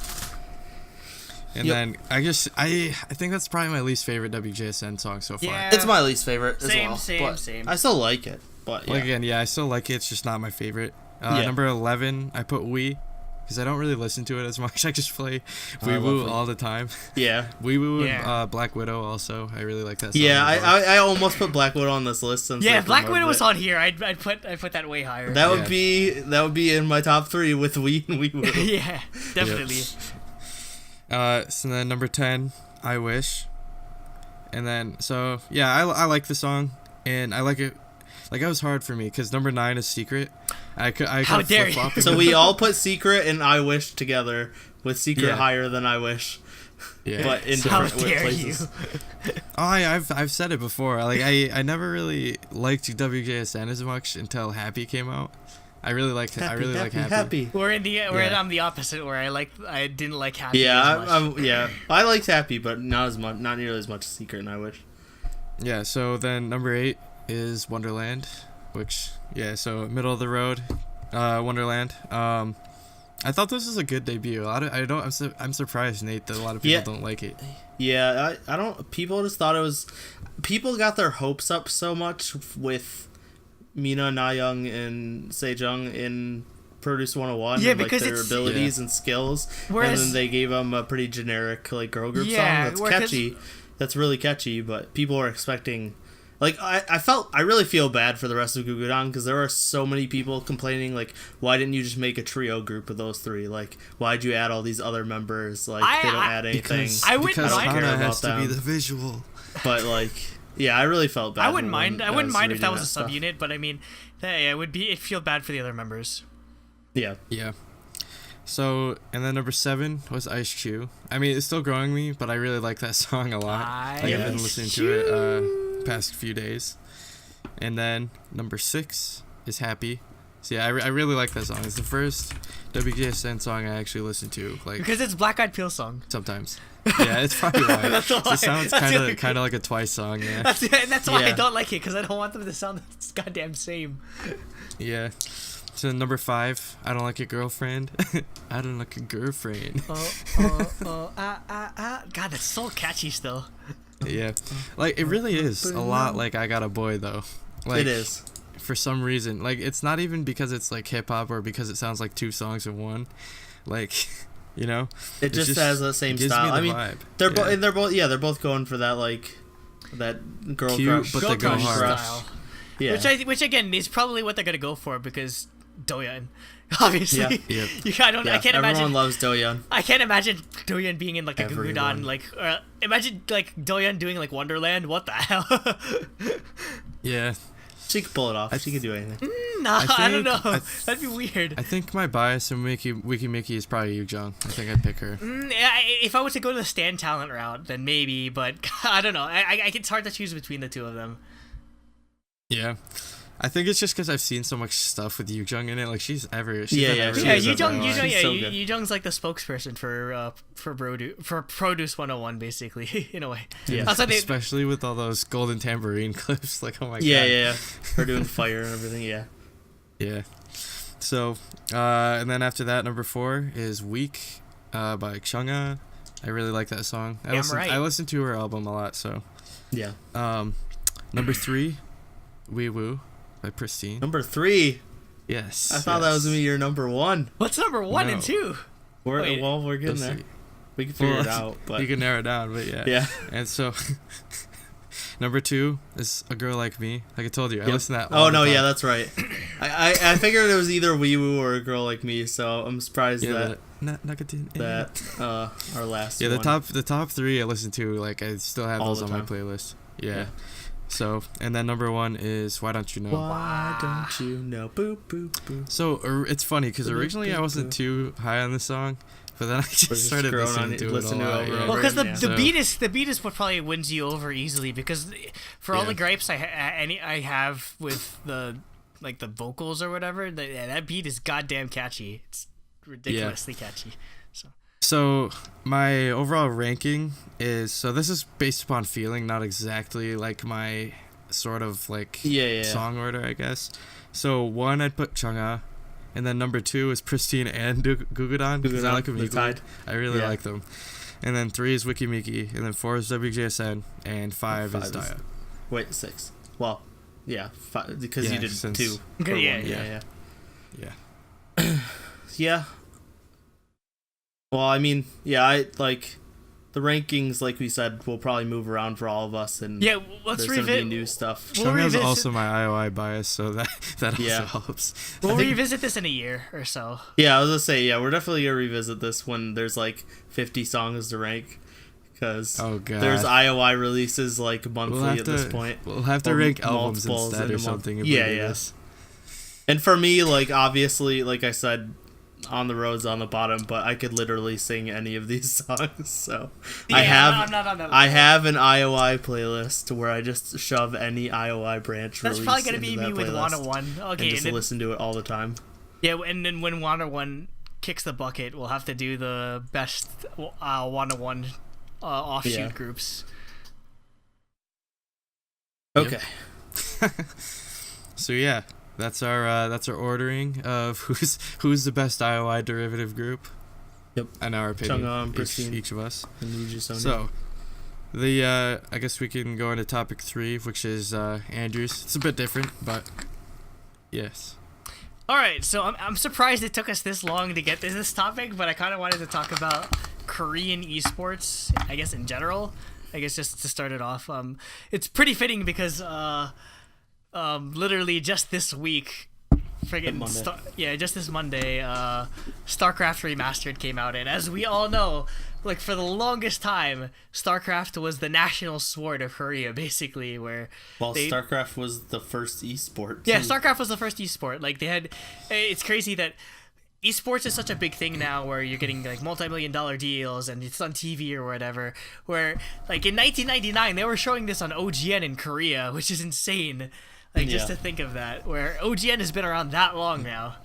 And then I think that's probably my least favorite WJSN song so far. Yeah. It's my least favorite as well. Same. I still like it, but yeah. Like again, I still like it. It's just not my favorite. Number 11, I put We, because I don't really listen to it as much. I just play Wee Woo all the time. Yeah. Wee Woo and Black Widow also. I really like that song. Yeah, I almost put Black Widow on this list. Since Yeah, if Black Widow was on here, I'd put that way higher. That would be in my top 3 with Wee and Wee Woo. Yeah, definitely. So then number 10, I Wish. And then, so, yeah, I like the song, and I like it. Like, it was hard for me, because number 9 is Secret. How dare you? So we all put Secret and I Wish together, with Secret higher than I Wish. Yeah. But in How different dare places. you? I've said it before. Like, I never really liked WJSN as much until Happy came out. I really like Happy. We're on the opposite, where I didn't like Happy. Yeah, as much. I liked Happy, but not nearly as much as Secret and I Wish. Yeah. So then number 8 is Wonderland, which so middle of the road, Wonderland. I thought this was a good debut. I'm surprised, Nate, that a lot of people don't like it. Yeah, I don't. People just thought it was. People got their hopes up so much with Mina, Na-young, and Sejong in Produce 101, and like their abilities and skills, and then they gave them a pretty generic like girl group song that's catchy, that's really catchy, but people were expecting. Like, I really feel bad for the rest of Gugudan, because there are so many people complaining, like, why didn't you just make a trio group of those 3? Like, why'd you add all these other members? Like, they don't add anything. Because Hana has to be the visual. But, like, yeah, I really felt bad. I wouldn't mind if that was a subunit, but I mean, it'd feel bad for the other members. Yeah. Yeah. So, and then number 7 was Ice Chew. I mean, it's still growing me, but I really like that song a lot. I've been listening to it past few days. And then number 6 is Happy. So yeah, I really like that song. It's the first WJSN song I actually listen to, like, because it's Black Eyed Peas song. Sometimes. Yeah, it's probably why. That's why. It sounds kind of like a Twice song. Yeah. That's why I don't like it, because I don't want them to sound the goddamn same. Yeah. So number 5, I Don't Like Your Girlfriend. I don't like a girlfriend. God, that's so catchy still. Yeah, like it really is a lot like I Got a Boy though. Like, it is. For some reason, like it's not even because it's like hip hop or because it sounds like 2 songs in one. Like, You know, it just has the same style. I mean, vibe. They're both going for that like that girl cute, crush, but they go hard. Style. Yeah, which again is probably what they're gonna go for because Doyeon, obviously. Yeah. I can't imagine. Everyone loves Doyeon. I can't imagine Doyeon being in like a Gugudan, like imagine like Doyeon doing like Wonderland. What the hell? Yeah. She could pull it off. She could do anything. I don't know. That'd be weird. I think my bias in Wiki Mickey is probably Yujong. I think I'd pick her. If I was to go to the stand talent route, then maybe. But I don't know. It's hard to choose between the two of them. Yeah. I think it's just because I've seen so much stuff with Yujong in it. Like she's Yujong's like the spokesperson for Produce 101 basically in a way. Yeah. Especially with all those golden tambourine clips. Like oh my god. Yeah. We're doing fire and everything. Yeah. Yeah. So, and then after that, number 4 is Weak by Chungha. I really like that song. I listened to her album a lot. So. Yeah. Number 3, Wee Woo by Pristine. Number 3. Yes. I thought that was gonna be your number 1. What's number 1 and 2? We're getting there. We can figure it out, but you can narrow it down. But yeah. Yeah. And so, number 2 is A Girl Like Me. Like I told you, I listened to that. Oh no, yeah, that's right. I figured it was either Wee Woo or A Girl Like Me, so I'm surprised that our last. Yeah, the top 3 I listened to. Like I still have those on my playlist. Yeah. So, and then number 1 is Why Don't You Know? Why Don't You Know? Boo, boo, boo. So, it's funny, because originally I wasn't too high on this song, but then I just started listening to it a lot. Well, because the beat is what probably wins you over easily, because for all the gripes I have with the vocals or whatever, that beat is goddamn catchy. It's ridiculously catchy. So my overall ranking is, this is based upon feeling, not exactly like my sort of like song order, I guess. So 1 I'd put Chungha, and then number 2 is Pristine and Gugudan because I like them equally. I really like them. And then 3 is Wiki Miki, and then 4 is WJSN, and 5 is Daya. Wait, 6. Well, yeah, 5, because you did 2. Yeah. Yeah. Well, I mean, I like the rankings. Like we said, will probably move around for all of us, and let's there's gonna be new stuff. Chungha's also my IOI bias, so that also helps. We'll revisit this in a year or so. Yeah, I was gonna say, we're definitely gonna revisit this when there's like 50 songs to rank, because there's IOI releases like monthly at this point. We'll have to rank albums instead or something. Yes. And for me, like obviously, like I said, On the Road's on the bottom, but I could literally sing any of these songs. So I have an IOI playlist where I just shove any IOI branch. That's probably gonna be me with Wanna One. Okay, and just listen to it all the time. Yeah, and then when Wanna One kicks the bucket, we'll have to do the best Wanna One offshoot groups. Okay. So yeah. That's our ordering of who's the best IOI derivative group. Yep. In our opinion, each of us. So, I guess we can go into topic 3, which is Andrew's. It's a bit different, but yes. All right, so I'm surprised it took us this long to get to this topic, but I kind of wanted to talk about Korean esports, I guess in general. I guess just to start it off, it's pretty fitting because. Literally just this week, just this Monday, StarCraft Remastered came out, and as we all know, like for the longest time, StarCraft was the national sport of Korea, basically, StarCraft was the first esport. Yeah, StarCraft was the first esport. Like it's crazy that esports is such a big thing now, where you're getting like multi-million-dollar deals and it's on TV or whatever, where like in 1999 they were showing this on OGN in Korea, which is insane. Like just to think of that, where OGN has been around that long now.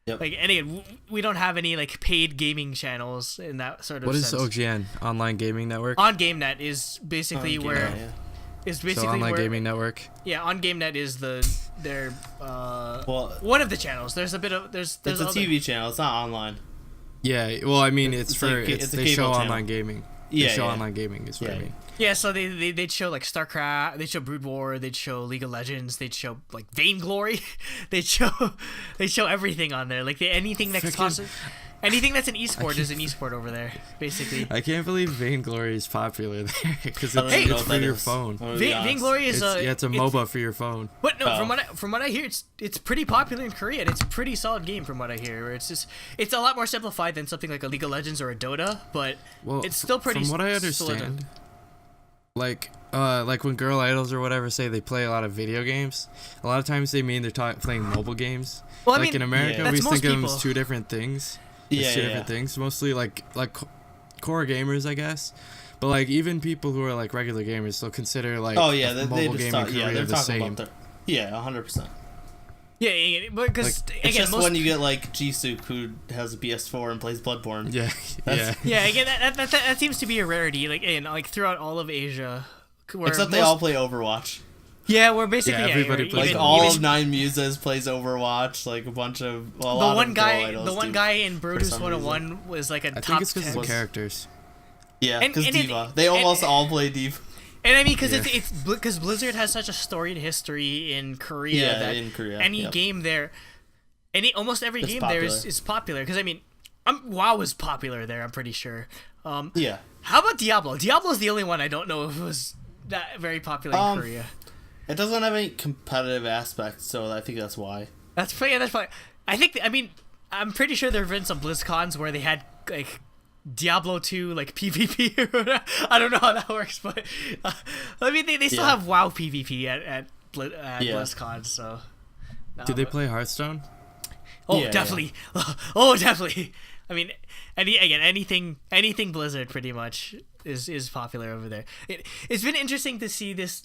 Yep. Like, and again, we don't have any like paid gaming channels in that sort of What sense. Is OGN? Online Gaming Network? On GameNet is basically Online Gaming Network. Yeah, On GameNet is their one of the channels. There's a it's a TV channel. It's not online. Yeah, well, I mean, it's they show online channel. Gaming. They show online gaming is what I mean. Yeah, so they'd show like StarCraft, they'd show Brood War, they'd show League of Legends, they'd show like Vainglory, they'd show everything on there, like anything that's possible. anything that's an esport is an esport over there, basically. I can't believe Vainglory is popular there because it's for your phone. Vainglory is it's a MOBA for your phone. But no, from what I hear, it's pretty popular in Korea. And it's a pretty solid game from what I hear. Where it's a lot more simplified than something like a League of Legends or a Dota, but it's still pretty. From what I understand, like when girl idols or whatever say they play a lot of video games, a lot of times they mean they're playing mobile games. Well, like in America, we think of them as two different things. Yeah, two different things. Mostly like core gamers, I guess. But like even people who are like regular gamers still consider like mobile game and Korea the same. 100%. Yeah, because it's just when you get like Jisoo who has a PS4 and plays Bloodborne. Yeah. Again, that seems to be a rarity. Like throughout all of Asia, except they all play Overwatch. Yeah, we're basically everybody plays. Like all of Nine Muses plays Overwatch. Like a one guy in Brutus 101 was like a top 10. I think it's because of the characters. Yeah, because D.Va. They almost all play D.Va. And I mean, because it's because Blizzard has such a storied history in Korea any game there, almost every game popular. There is popular. Because I mean, WoW is popular there. I'm pretty sure. How about Diablo? Diablo's the only one I don't know if it was that very popular in Korea. It doesn't have any competitive aspects, so I think that's why. That's fine. I'm pretty sure there have been some BlizzCons where they had like Diablo 2 like PvP. I don't know how that works, but I mean they still have WoW PvP at BlizzCon. So do they play Hearthstone? Definitely. Yeah. Oh, definitely. I mean, anything Blizzard pretty much is popular over there. It's been interesting to see this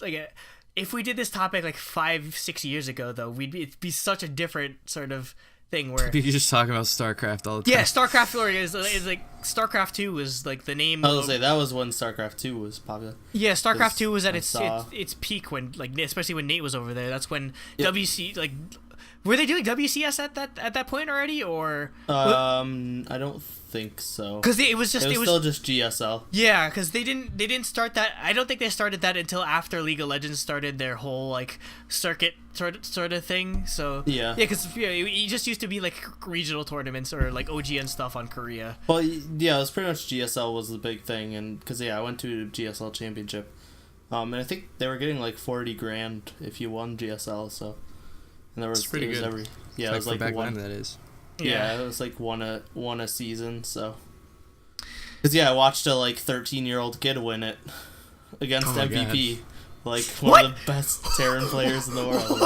if we did this topic like 5-6 years ago, though, it'd be such a different sort of thing where you're just talking about StarCraft all the time. Yeah, StarCraft is like StarCraft 2 was like the name. I was gonna say that was when StarCraft 2 was popular. Yeah, StarCraft 2 was at its peak when especially when Nate was over there. That's when WC were they doing WCS at that point already or? I don't think so. Because it was still just GSL. Yeah, because they didn't start that. I don't think they started that until after League of Legends started their whole like circuit sort of thing. So because it just used to be like regional tournaments or like OGN stuff on Korea. Well, yeah, it was pretty much GSL was the big thing, and because I went to GSL championship, and I think they were getting like 40 grand if you won GSL. So. And there was pretty good. It was like back one. Then, that is. Yeah, it was like one a season. So. Because I watched a like 13-year-old kid win it against MVP, like one of the best Terran players in the world.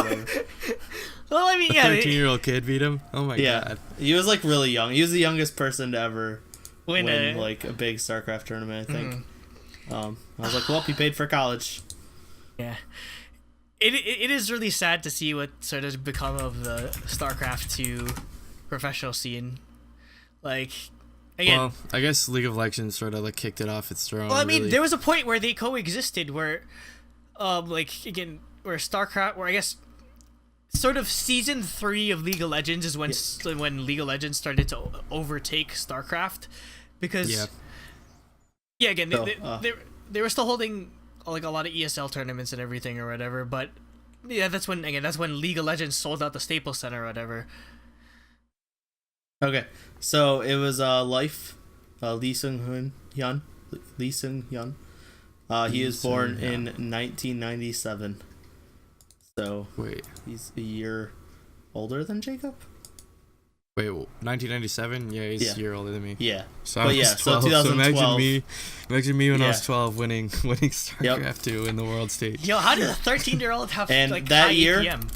Well, I mean, a 13-year-old kid beat him. Oh my god. He was like really young. He was the youngest person to ever win like a big StarCraft tournament. I think. I was like, well, he paid for college. Yeah. It is really sad to see what sort of become of the StarCraft 2 professional scene. Like, again... Well, I guess League of Legends sort of like kicked it off its throne. Well, I mean, there was a point where they coexisted where, where StarCraft... Where I guess sort of Season 3 of League of Legends is when League of Legends started to overtake StarCraft. Because... Yeah, again, they were still holding... like a lot of ESL tournaments and everything or whatever, but that's when League of Legends sold out the Staples Center or whatever. Okay, so it was Life, Lee Seung Hyun. He was born in 1997. So he's a year older than Jacob. Wait, 1997? Yeah, he's a year older than me. Yeah. So I was 12. So 2012. Imagine me when I was 12 winning StarCraft 2 in the world stage. Yo, how did a 13-year-old have and like that high year? APM?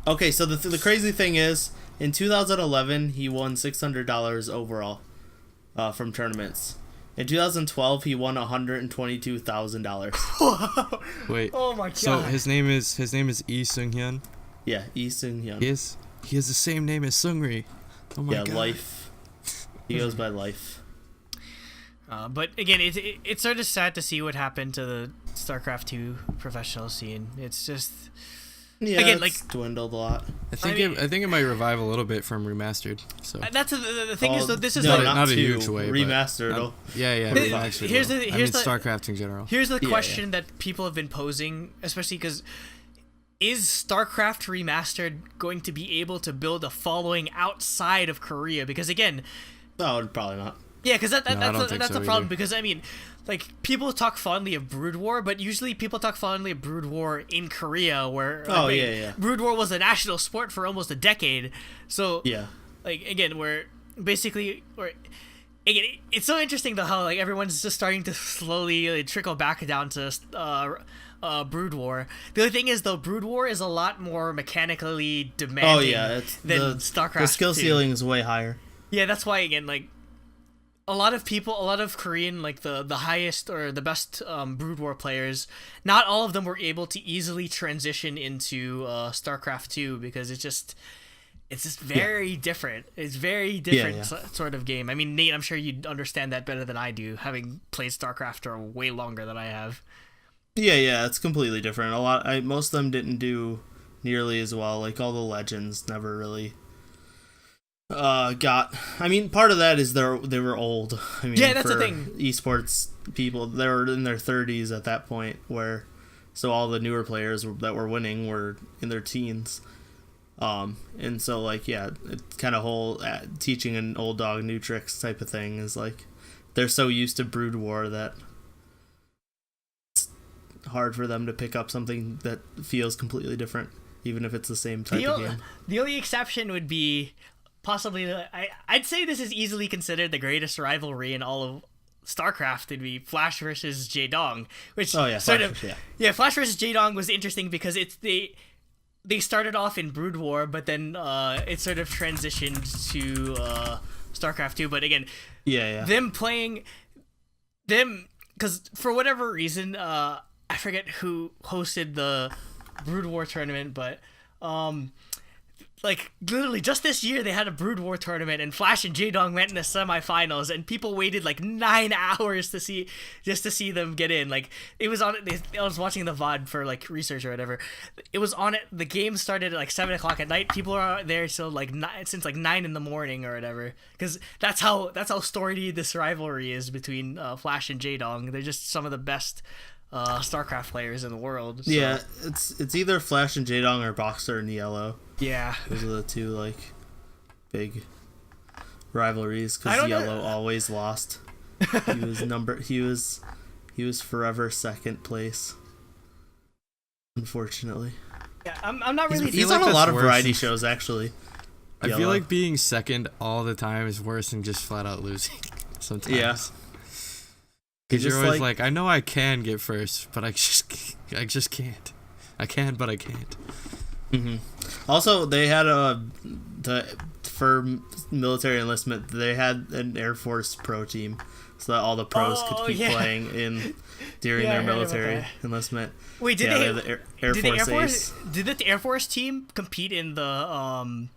Okay, so the crazy thing is, in 2011 he won $600 overall, from tournaments. In 2012 he won $122,000. Wait. Oh my god. So his name is Lee Seung Hyun. Yeah, Lee Seung Hyun. He has the same name as Seungri. Oh my god. Life. He goes by Life. But again, it's sort of sad to see what happened to the StarCraft 2 professional scene. It's just again it's dwindled a lot. I think it might revive a little bit from remastered. So that's the thing is though, this is not a huge way. Remastered. Remastered. Here's the StarCraft in general. Here's the question that people have been posing, especially because. Is StarCraft Remastered going to be able to build a following outside of Korea? Because again, Oh, probably not. Yeah, because that's so the problem. either. Because I mean, like people talk fondly of Brood War, but usually people talk fondly of Brood War in Korea, where Brood War was a national sport for almost a decade. So yeah, like again, it's so interesting though how like everyone's just starting to slowly trickle back down to Brood War. The other thing is though, Brood War is a lot more mechanically demanding than StarCraft. The skill ceiling is way higher. Yeah, that's why again, like a lot of Korean, like the highest or the best Brood War players, not all of them were able to easily transition into StarCraft 2 because it's just very different. It's very different sort of game. I mean, Nate, I'm sure you'd understand that better than I do, having played StarCraft for way longer than I have. Yeah, it's completely different. Most of them didn't do nearly as well. Like all the legends never really I mean, part of that is they were old. I mean, yeah, that's the thing. eSports people, they were in their 30s at that point, so all the newer players that were winning were in their teens. And so like, yeah, it's kind of teaching an old dog new tricks type of thing is like, they're so used to Brood War that it's hard for them to pick up something that feels completely different, even if it's the same type of game. The only exception would be possibly, I'd say this is easily considered the greatest rivalry in all of StarCraft. It'd be Flash versus Jaedong, which Flash versus Jaedong was interesting because they started off in Brood War, but then it sort of transitioned to StarCraft 2. But again, them playing them, because for whatever reason, I forget who hosted the Brood War tournament, but like literally just this year they had a Brood War tournament and Flash and Jaedong went in the semifinals and people waited like 9 hours to see them get in. Like it was on it. I was watching the VOD for like research or whatever. It was on it. The game started at like 7 o'clock at night. People are there till like since like 9 in the morning or whatever. Because that's how storied this rivalry is between Flash and Jaedong. They're just some of the best StarCraft players in the world. So. Yeah, it's either Flash and Jaedong or Boxer and Yellow. Yeah, those are the two like big rivalries because Yellow always lost. He was forever second place, unfortunately. Yeah, I'm not really. He's on a lot of variety shows actually. I feel like being second all the time is worse than just flat out losing sometimes. Yeah. Because you're always like, I know I can get first, but I just can't. I can, but I can't. Mm-hmm. Also, they had for military enlistment, they had an Air Force pro team, so that all the pros could keep playing during their military enlistment. Wait, did the Air Force did the Air Force team compete in the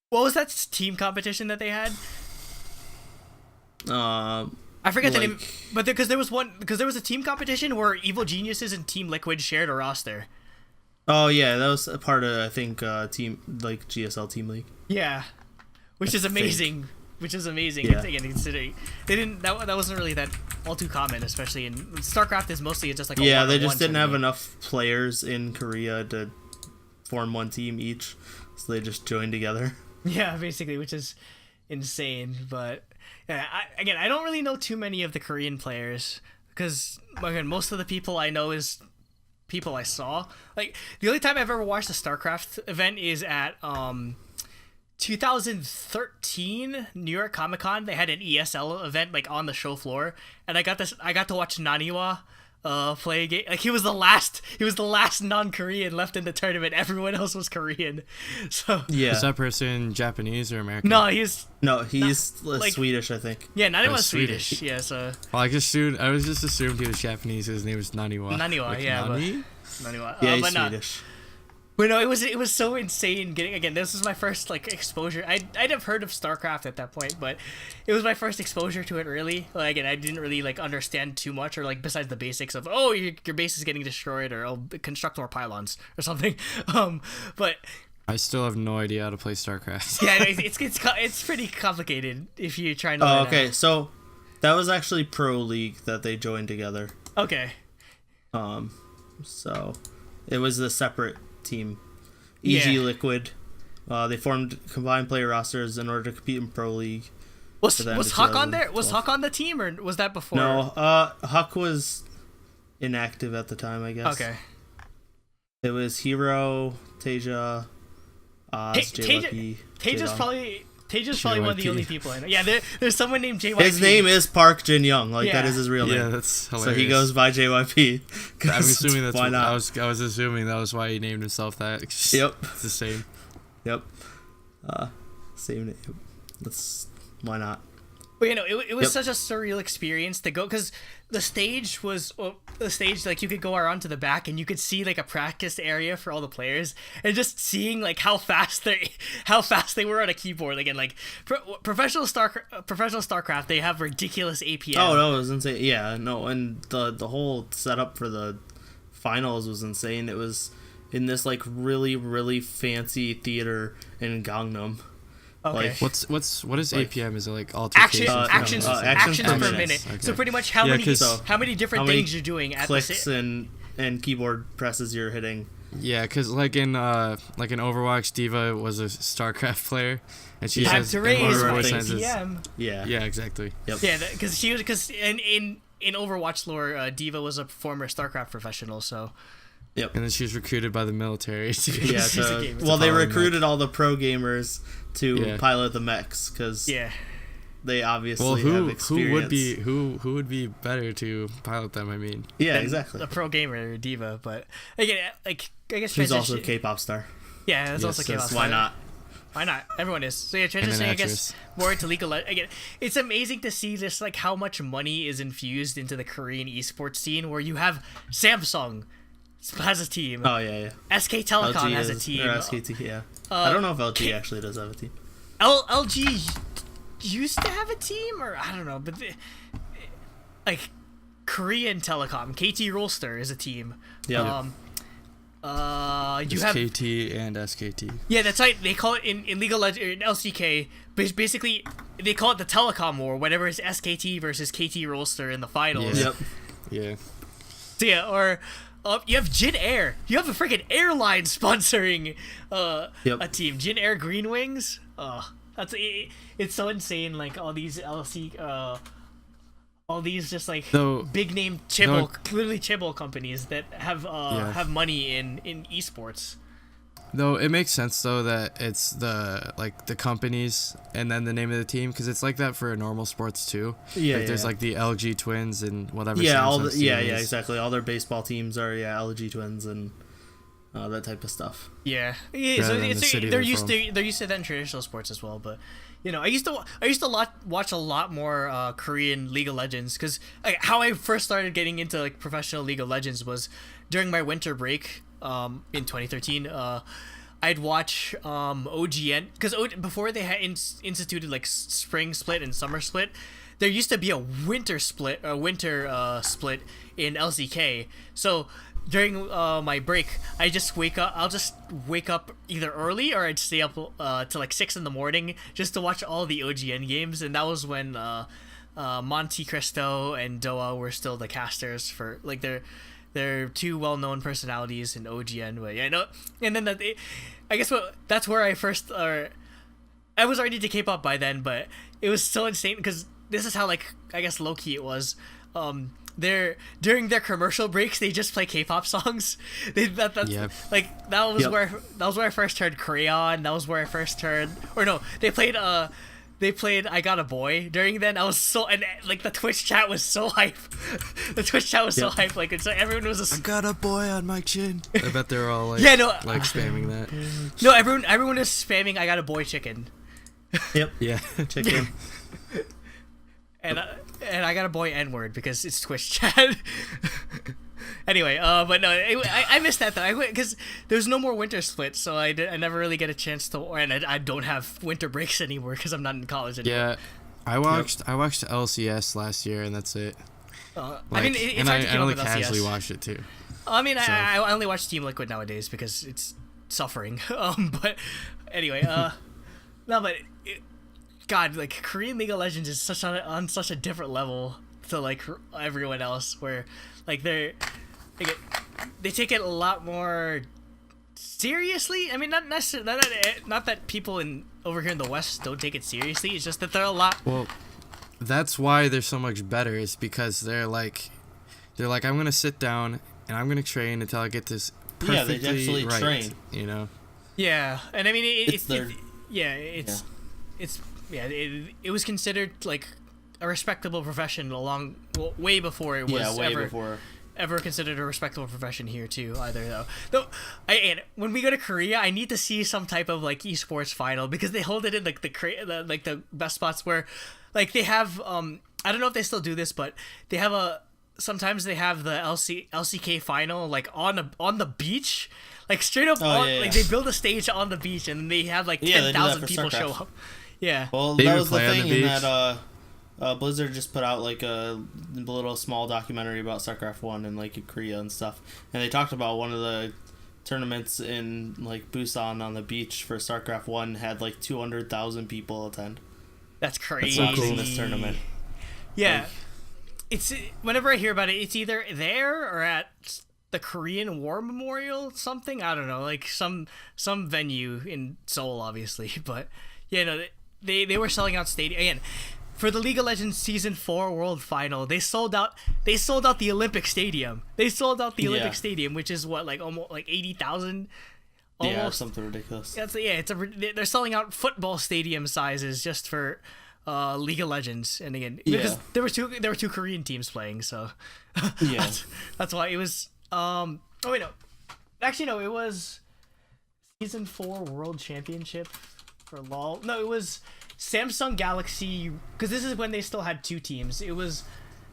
what was that team competition that they had? I forget the name, but because there was a team competition where Evil Geniuses and Team Liquid shared a roster. Oh yeah, that was a part of I think team like GSL Team League. Yeah, which is amazing. Yeah. Again, considering they didn't that wasn't really that all too common, especially in StarCraft is mostly just like a they just didn't have enough players in Korea to form one team each, so they just joined together. Yeah, basically, which is insane. But yeah, I don't really know too many of the Korean players because again, most of the people I know is people I saw. Like the only time I've ever watched a StarCraft event is at 2013 New York Comic Con. They had an ESL event like on the show floor, and I got to watch Naniwa play a game. Like he was the last non-Korean left in the tournament. Everyone else was Korean. So yeah, is that person Japanese or American? No, he's Swedish, I think. Yeah, Naniwa's Swedish. Yeah, so. Well, I was just assumed he was Japanese. His name was Naniwa. Naniwa, like, yeah. Nani? Naniwa. Yeah, he's Swedish. But no, it was so insane getting, again, this was my first like exposure. I'd have heard of StarCraft at that point, but it was my first exposure to it really. Like, again, I didn't really like understand too much, or like besides the basics of your base is getting destroyed, or construct more pylons or something. But I still have no idea how to play StarCraft. Yeah, it's pretty complicated if you're trying to. Oh, okay. So that was actually Pro League that they joined together. Okay. So it was a separate team. EG Liquid. They formed combined player rosters in order to compete in Pro League. Was Huck on there? Was Huck on the team, or was that before? No, Huck was inactive at the time, I guess. Okay. It was Hero, Taeja, Oz, JYP. Taeja's probably one of the only people I know. Yeah, there's someone named JYP. His name is Park Jin Young. That is his real name. Yeah, that's hilarious. So he goes by JYP. I'm assuming that's why not. I was assuming that was why he named himself that. Yep. It's the same. Yep. Same name. Why not? But it was such a surreal experience to go, because the stage like you could go around to the back and you could see like a practice area for all the players, and just seeing like how fast they were on a keyboard again. Like professional StarCraft, they have ridiculous APM. Oh no, it was insane. Yeah, no, and the whole setup for the finals was insane. It was in this like really, really fancy theater in Gangnam. Okay. Like, what is APM? Is it like altercations? Actions per minute. Okay. So pretty much how many different things you're doing at clicks and keyboard presses you're hitting. Yeah, because like in Overwatch, Diva was a StarCraft player, and she says to raise my APM. Yeah, exactly. Yep. Yeah, because in Overwatch lore, Diva was a former StarCraft professional, so. Yep. And then she was recruited by the military. They recruited all the pro gamers to pilot the mechs, because they obviously have experience. Who would be better to pilot them? I mean, exactly. A pro gamer Diva, but again, like I guess she's also a K-pop star. Yeah, that's also a K-pop star. Why not? Why not? Everyone is. So yeah, transitioning, I guess, more into League of Legends. Again, it's amazing to see just like how much money is infused into the Korean esports scene, where you have Samsung has a team. Oh yeah. SK Telecom has a team. Or SKT, yeah. I don't know if LG actually does have a team. LG used to have a team, or I don't know, but like Korean Telecom, KT Rolster is a team. Yeah. You have KT and SKT. Yeah, that's right. They call it in League of Legends, in LCK. Basically, they call it the Telecom War. Whenever it's SKT versus KT Rolster in the finals. Yep. Yeah. So yeah, or. You have Jin Air. You have a freaking airline sponsoring a team. Jin Air Green Wings. It's so insane. Like all these all these just like big name literally Chibble companies that have money in esports. Though it makes sense though that it's the companies and then the name of the team, because it's like that for normal sports too. Yeah, there's like the LG Twins and whatever. Yeah, exactly. All their baseball teams are LG Twins and that type of stuff. Yeah. So they're used to that in traditional sports as well. But I used to watch a lot more Korean League of Legends, because how I first started getting into like professional League of Legends was during my winter break. In 2013, I'd watch OGN, because before they had instituted like spring split and summer split, there used to be a winter split in LCK. So during my break, I'll just wake up either early, or I'd stay up till like 6 a.m. just to watch all the OGN games, and that was when Monte Cristo and Doa were still the casters for like They're two well-known personalities in OGN, but and then that's where I first, I was already into K-pop by then, but it was so insane, because this is how like I guess low-key it was. During their commercial breaks, they just play K-pop songs. That was where I first heard Crayon. That was where I first heard, They played I Got a Boy during then. I was so, and like the Twitch chat was so hype. So hype. Like everyone was I got a boy on my chin. I bet they're all like spamming that. No, everyone was spamming I Got a Boy chicken. Yep. Yeah. Chicken. and I Got a Boy N-word, because it's Twitch chat. Anyway, but no, I missed that though. Because there's no more winter split, so I never really get a chance to, and I don't have winter breaks anymore because I'm not in college anymore. Yeah, I watched LCS last year, and that's it. It's hard to keep up with LCS. Casually watched it too. I only watch Team Liquid nowadays because it's suffering. But anyway, God, like Korean League of Legends is on such a different level to like everyone else, where like they take it a lot more seriously. I mean, not necessarily. Not that people over here in the West don't take it seriously. It's just that they're a lot. Well, that's why they're so much better. Is because they're like, I'm gonna sit down and I'm gonna train until I get this perfectly they actually right. train. You know. Yeah, and I mean, it was considered like a respectable profession way before it was ever considered a respectable profession here too either though. And when we go to Korea, I need to see some type of like esports final, because they hold it in like the best spots where like they have I don't know if they still do this, but they have sometimes they have the LCK final like on the beach, like straight up they build a stage on the beach and they have like 10,000 people show up. Yeah. Well, that was the thing in that Blizzard just put out like a little small documentary about StarCraft 1 and like Korea and stuff, and they talked about one of the tournaments in like Busan on the beach for StarCraft 1 had like 200,000 people attend. That's crazy. That's so cool. This tournament. Yeah. Like, it's whenever I hear about it, it's either there or at the Korean War Memorial something. I don't know, like some venue in Seoul, obviously. But yeah, no, they were selling out stadium again for the League of Legends Season 4 World Final. They sold out the Olympic Stadium. Olympic Stadium, which is what, like almost like 80,000. Yeah, something ridiculous. They're selling out football stadium sizes just for League of Legends, and again because there were two Korean teams playing, so yeah, that's why it was. It was Season 4 World Championship for LoL. No, it was Samsung Galaxy, because this is when they still had two teams. It was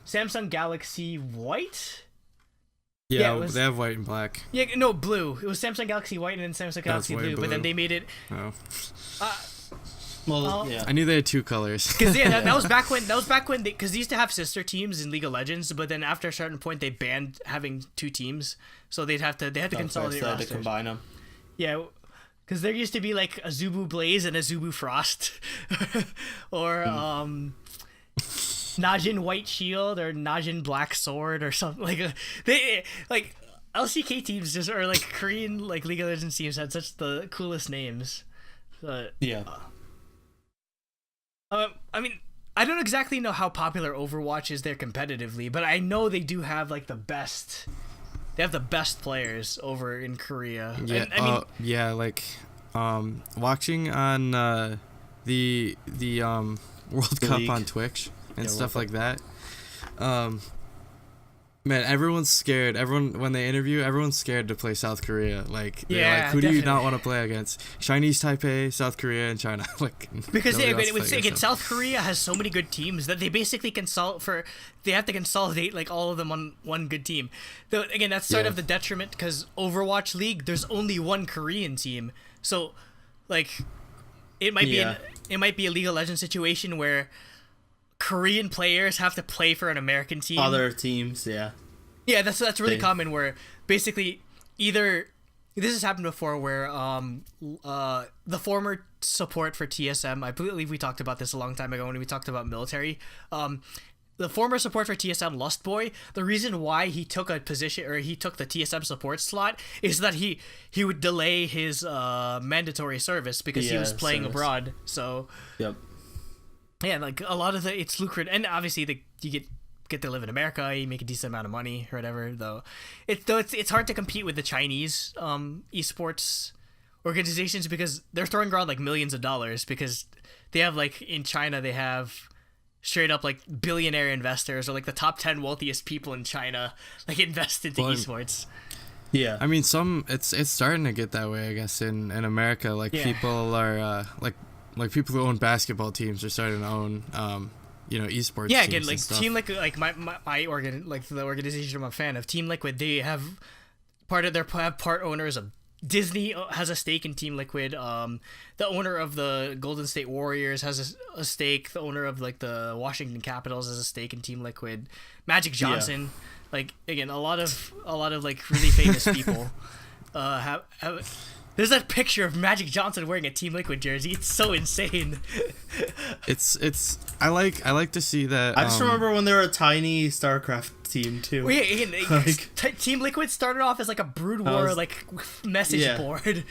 Samsung Galaxy White. Yeah, they have white and black. Yeah, no, blue. It was Samsung Galaxy White and then Samsung Galaxy Blue, but then they made it. Oh. Yeah. I knew they had two colors. Because that was back when because they used to have sister teams in League of Legends, but then after a certain point they banned having two teams, so they had to consolidate. So they had to combine them. Yeah, because there used to be like a Zubu Blaze and a Zubu Frost, or Najin White Shield or Najin Black Sword or something they like LCK teams just, or like Korean like League of Legends teams had such the coolest names. I mean, I don't exactly know how popular Overwatch is there competitively, but I know they do have like the best. They have the best players over in Korea. Yeah, watching on the World Cup on Twitch and stuff like that. Man, everyone's scared. When they interview, everyone's scared to play South Korea. Like, they're like, who do you not want to play against? Chinese Taipei, South Korea, and China. Like, because South Korea has so many good teams that they basically they have to consolidate like all of them on one good team. Though again, that's sort of the detriment, because Overwatch League, there's only one Korean team, so like it might be a League of Legends situation where Korean players have to play for an American team. Other teams, yeah. Yeah, that's really common, where basically either this has happened before where the former support for TSM, I believe we talked about this a long time ago when we talked about military. The former support for TSM, Lustboy, the reason why he took a position, or he took the TSM support slot, is that he would delay his mandatory service because he was playing abroad. So yep. Yeah, like a lot of it's lucrative, and obviously you get to live in America, you make a decent amount of money or whatever. Though it's hard to compete with the Chinese esports organizations, because they're throwing around like millions of dollars, because they have like in China they have straight up like billionaire investors, or like the top 10 wealthiest people in China like invest into esports. Yeah, I mean it's starting to get that way, I guess, in America. Like people are like people who own basketball teams are starting to own esports teams. Again, like Team Liquid, like my the organization I'm a fan of, Team Liquid, they have part owners of Disney has a stake in Team Liquid. The owner of the Golden State Warriors has a stake. The owner of like the Washington Capitals has a stake in Team Liquid. Magic Johnson, like again, a lot of like really famous people have There's that picture of Magic Johnson wearing a Team Liquid jersey. It's so insane. It's I like to see that. I just remember when they were a tiny StarCraft team too. Well, yeah, Team Liquid started off as like a Brood War message board.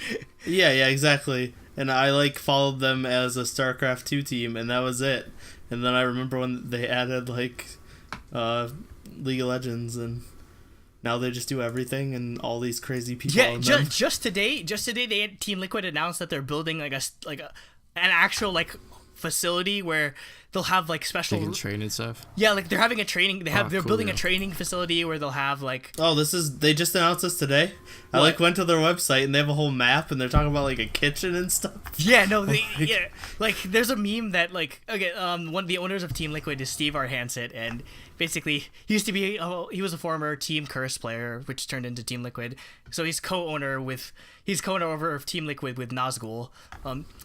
Yeah, exactly. And I like followed them as a StarCraft 2 team, and that was it. And then I remember when they added like League of Legends, and now they just do everything, and all these crazy people. Yeah, just today, Team Liquid announced that they're building like an actual like facility where they'll have like special. They can train and stuff. Yeah, like they're having a training. They're building a training facility where they'll have like. Oh, they just announced this today. What? I like went to their website and they have a whole map and they're talking about like a kitchen and stuff. Yeah, no, like there's a meme that like one of the owners of Team Liquid is Steve Arhansett, and basically he was a former Team Curse player, which turned into Team Liquid. So he's co-owner of Team Liquid with Nazgul.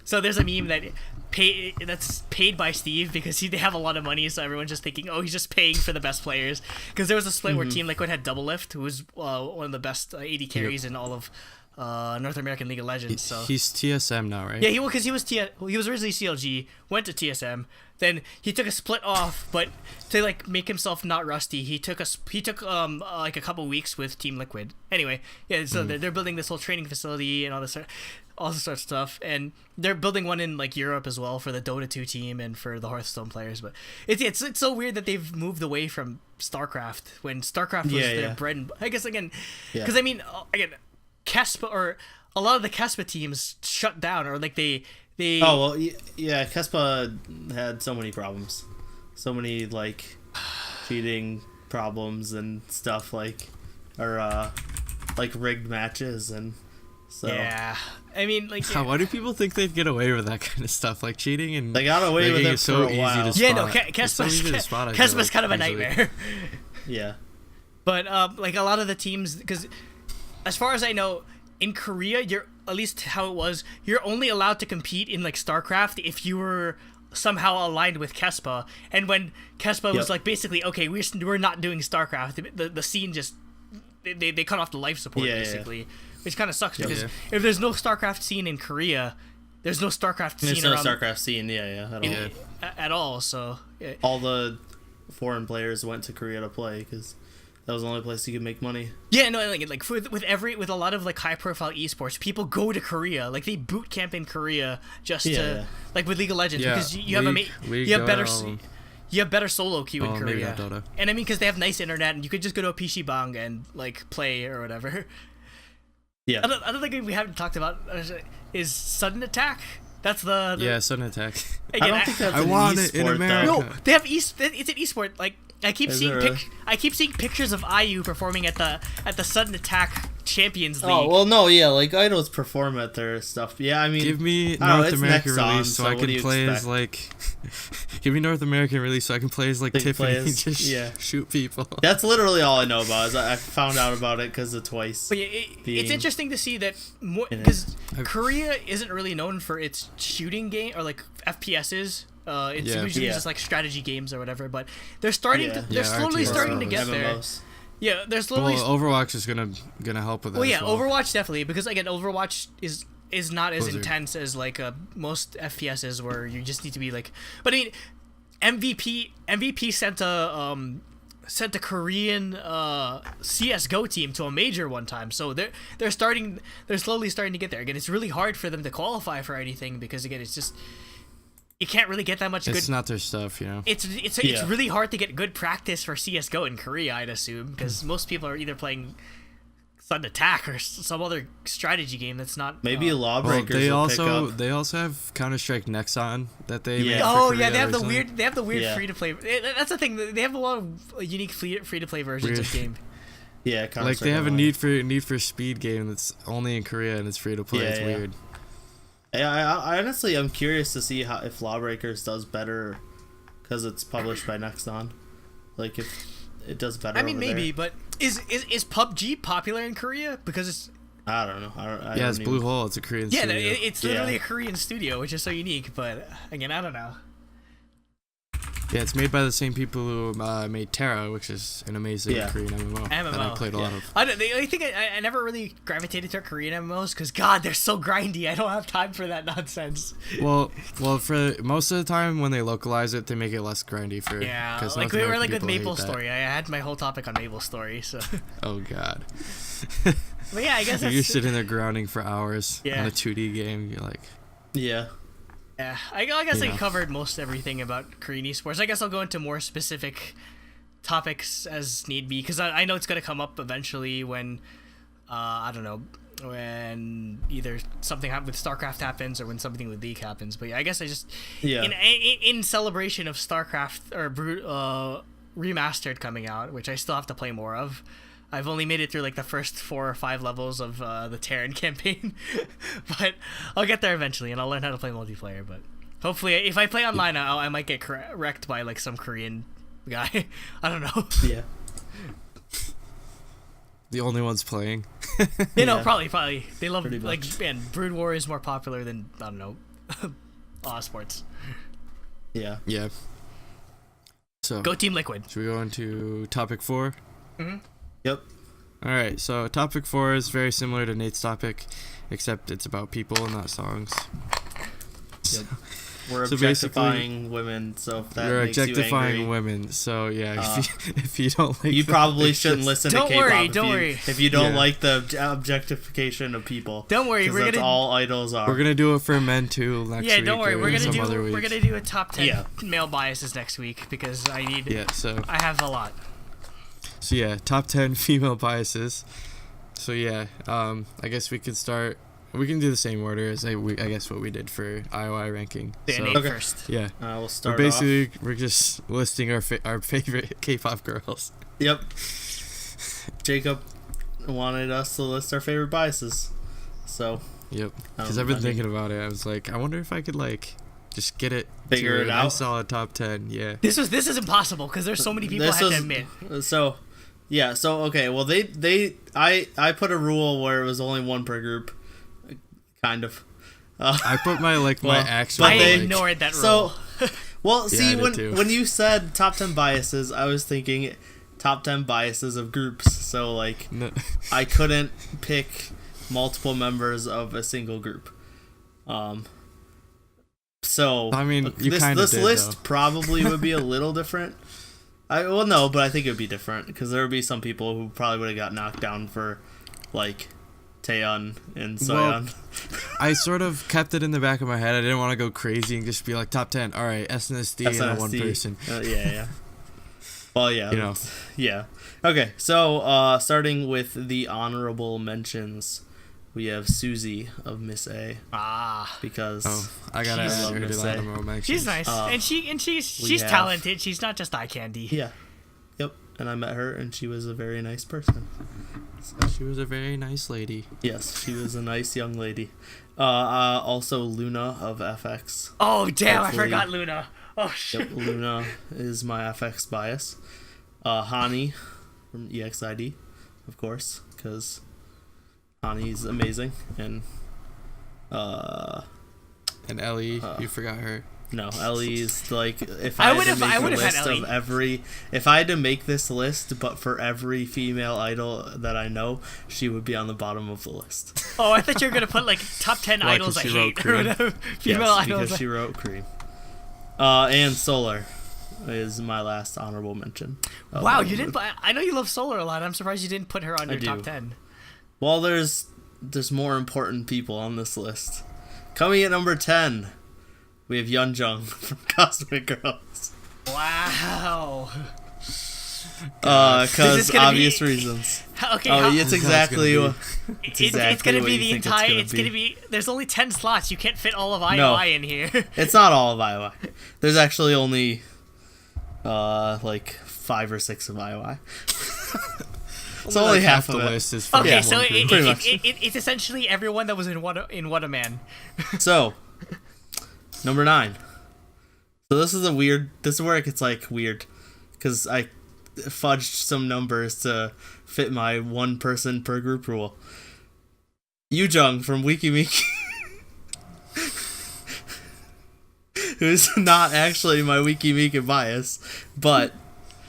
So there's a meme that's paid by Steve because they have a lot of money, so everyone's just thinking, oh, he's just paying for the best players. Because there was a split where Team Liquid had Double Lift, who was one of the best AD carries in all of North American League of Legends. So he's TSM now, right? Yeah, because he was originally CLG, went to TSM, then he took a split off, but to like make himself not rusty, he took like a couple weeks with Team Liquid. Anyway, yeah, so they're building this whole training facility and all this sort of stuff, and they're building one in like Europe as well for the Dota 2 team and for the Hearthstone players. But it's so weird that they've moved away from StarCraft when StarCraft was their bread and I guess again, because I mean again, Kespa or a lot of the Kespa teams shut down or like they. Oh well, yeah. Kespa had so many problems, so many like cheating problems and stuff like rigged matches and so. Yeah, I mean like. Why do people think they'd get away with that kind of stuff like cheating and? They got away with it so for a while. easy to spot. Yeah, no, Kespa's kind of a nightmare. Yeah, but like a lot of the teams, because as far as I know. In Korea, at least how it was, you're only allowed to compete in like StarCraft if you were somehow aligned with Kespa. And when Kespa was like basically, okay, we're not doing StarCraft, the scene just they cut off the life support basically, which kind of sucks because if there's no StarCraft scene in Korea, there's no StarCraft scene around. There's no StarCraft scene, at all. So all the foreign players went to Korea to play because. That was the only place you could make money. Yeah, no, like with a lot of like high profile esports, people go to Korea, like they boot camp in Korea just to like with League of Legends because you have better solo queue in Korea, and I mean because they have nice internet and you could just go to a PC bang and like play or whatever. Yeah. Another thing we haven't talked about is Sudden Attack. That's the Sudden Attack. Again, I don't think that's an want e-sport, it in America. No, they have it's an esport like. I keep seeing pictures of IU performing at the Sudden Attack Champions League. Oh well, no, yeah, like idols perform at their stuff. Yeah, I mean, give me North American release so I can play as like. Give me North American release so I can play as like Tiffany and just shoot people. That's literally all I know about. Is I found out about it because of Twice. But it's interesting to see that more because Korea isn't really known for its shooting game or like FPSs. It's usually just like strategy games or whatever, but they're slowly starting to get there. Yeah, they're slowly. Well, Overwatch is gonna help with that. Well, yeah, as well. Overwatch definitely because again, Overwatch is not as intense as like most FPSs where you just need to be like. But I mean, MVP sent a Korean CS:GO team to a major one time, so they're slowly starting to get there. Again, it's really hard for them to qualify for anything because again, it's just. You can't really get that much good. It's not their stuff, you know. It's really hard to get good practice for CS:GO in Korea, I'd assume, because most people are either playing Sudden Attack or some other strategy game that's not. Maybe Lawbreakers. Well, they also have Counter-Strike Nexon that they. Yeah. Made oh for yeah, they have the recently. weird free to play. That's the thing. They have a lot of unique free to play versions of game. Yeah, like they have a Need for Speed game that's only in Korea and it's free to play. It's weird. I honestly I'm curious to see if Lawbreakers does better because it's published by Nexon. Like if it does better. I mean maybe, but is PUBG popular in Korea? Because it's I don't know. It's Blue Hole. It's a Korean studio. It's literally a Korean studio, which is so unique. But again, I don't know. Yeah, it's made by the same people who made Terra, which is an amazing Korean MMO that I played a lot of. I think I never really gravitated to Korean MMOs because, God, they're so grindy. I don't have time for that nonsense. Well, for most of the time when they localize it, they make it less grindy for... Yeah, like we were like with MapleStory. I had my whole topic on MapleStory, so... Oh, God. But yeah, I guess you're sitting there grounding for hours on a 2D game. You're like... Yeah. Yeah, I guess I covered most everything about Korean esports. I guess I'll go into more specific topics as need be, because I know it's going to come up eventually when, I don't know, when either something with StarCraft happens or when something with League happens. But yeah, I guess I just, in celebration of StarCraft or Remastered coming out, which I still have to play more of, I've only made it through like the first 4 or 5 levels of the Terran campaign, but I'll get there eventually, and I'll learn how to play multiplayer. But hopefully, if I play online, I might get wrecked by like some Korean guy. I don't know. Yeah. The only ones playing. You know, probably they love like man. Brood War is more popular than I don't know, sports. Yeah. Yeah. So go Team Liquid. Should we go into topic 4? Mm-hmm. Yep. Alright, so topic 4 is very similar to Nate's topic, except it's about people, not songs. Yep. We're objectifying women, so if that makes objectifying you angry, women, so yeah, if you don't like you probably shouldn't listen to K-pop. Don't worry. If you don't like the objectification of people. Don't worry, we're gonna all idols are. We're gonna do it for men too next week. Yeah, don't worry, we're gonna do a top 10 male biases next week because I need. Yeah, so I have a lot. So yeah, top 10 female biases. So yeah, I guess we could start. We can do the same order as I guess what we did for IOI ranking. First. Yeah. We'll start. Basically, we're just listing our favorite K-pop girls. Yep. Jacob wanted us to list our favorite biases, so. Yep. Because I've been thinking about it. I was like, I wonder if I could like just get it. Figure it out. Nice solid top 10. Yeah. This is impossible because there's so many people I had to admit. So. Yeah, so okay, well I put a rule where it was only one per group, kind of. I put my actual. I ignored that rule. So, see when you said top 10 biases, I was thinking top 10 biases of groups. So like, I couldn't pick multiple members of a single group. So I mean, this list probably would be a little different. No, but I think it would be different because there would be some people who probably would have got knocked down for, like, Taeyang and Soyeon. Well, I sort of kept it in the back of my head. I didn't want to go crazy and just be like top 10. All right, SNSD and one person. Yeah. Well, yeah. You know. Yeah. Okay, so starting with the honorable mentions, we have Susie of Miss A. Because I gotta add her to the honorable mentions. She's nice, and she's talented. She's not just eye candy. Yeah. Yep. And I met her, and she was a very nice person. So she was a very nice lady. Yes, she was a nice young lady. Also Luna of FX. Oh damn! I forgot Luna. Oh shit. Yep, Luna is my FX bias. Hani from EXID, of course, because Hani's amazing, and Ellie, you forgot her. No, Ellie's like if I had to make a list of every, if I had to make this list, but for every female idol that I know, she would be on the bottom of the list. Oh, I thought you were gonna put like top 10 idols I hate or whatever. Female idols. Because she wrote Cream. And Solar is my last honorable mention. Wow, you didn't. I know you love Solar a lot. I'm surprised you didn't put her on your top 10. Well, there's more important people on this list. Coming at number 10, we have Yeonjung from Cosmic Girls. Wow. Because obvious reasons. Okay. It's exactly. It's gonna be the entire. It's gonna be. There's only 10 slots. You can't fit all of IOI in here. It's not all of IOI. There's actually only, like 5 or 6 of IOI. It's only half the of list is okay, so it's essentially everyone that was in What a Man. So, number 9. So this is where it gets like weird, because I fudged some numbers to fit my one person per group rule. Yoojung from Wiki Wiki. who's not actually my Wiki Mika bias, but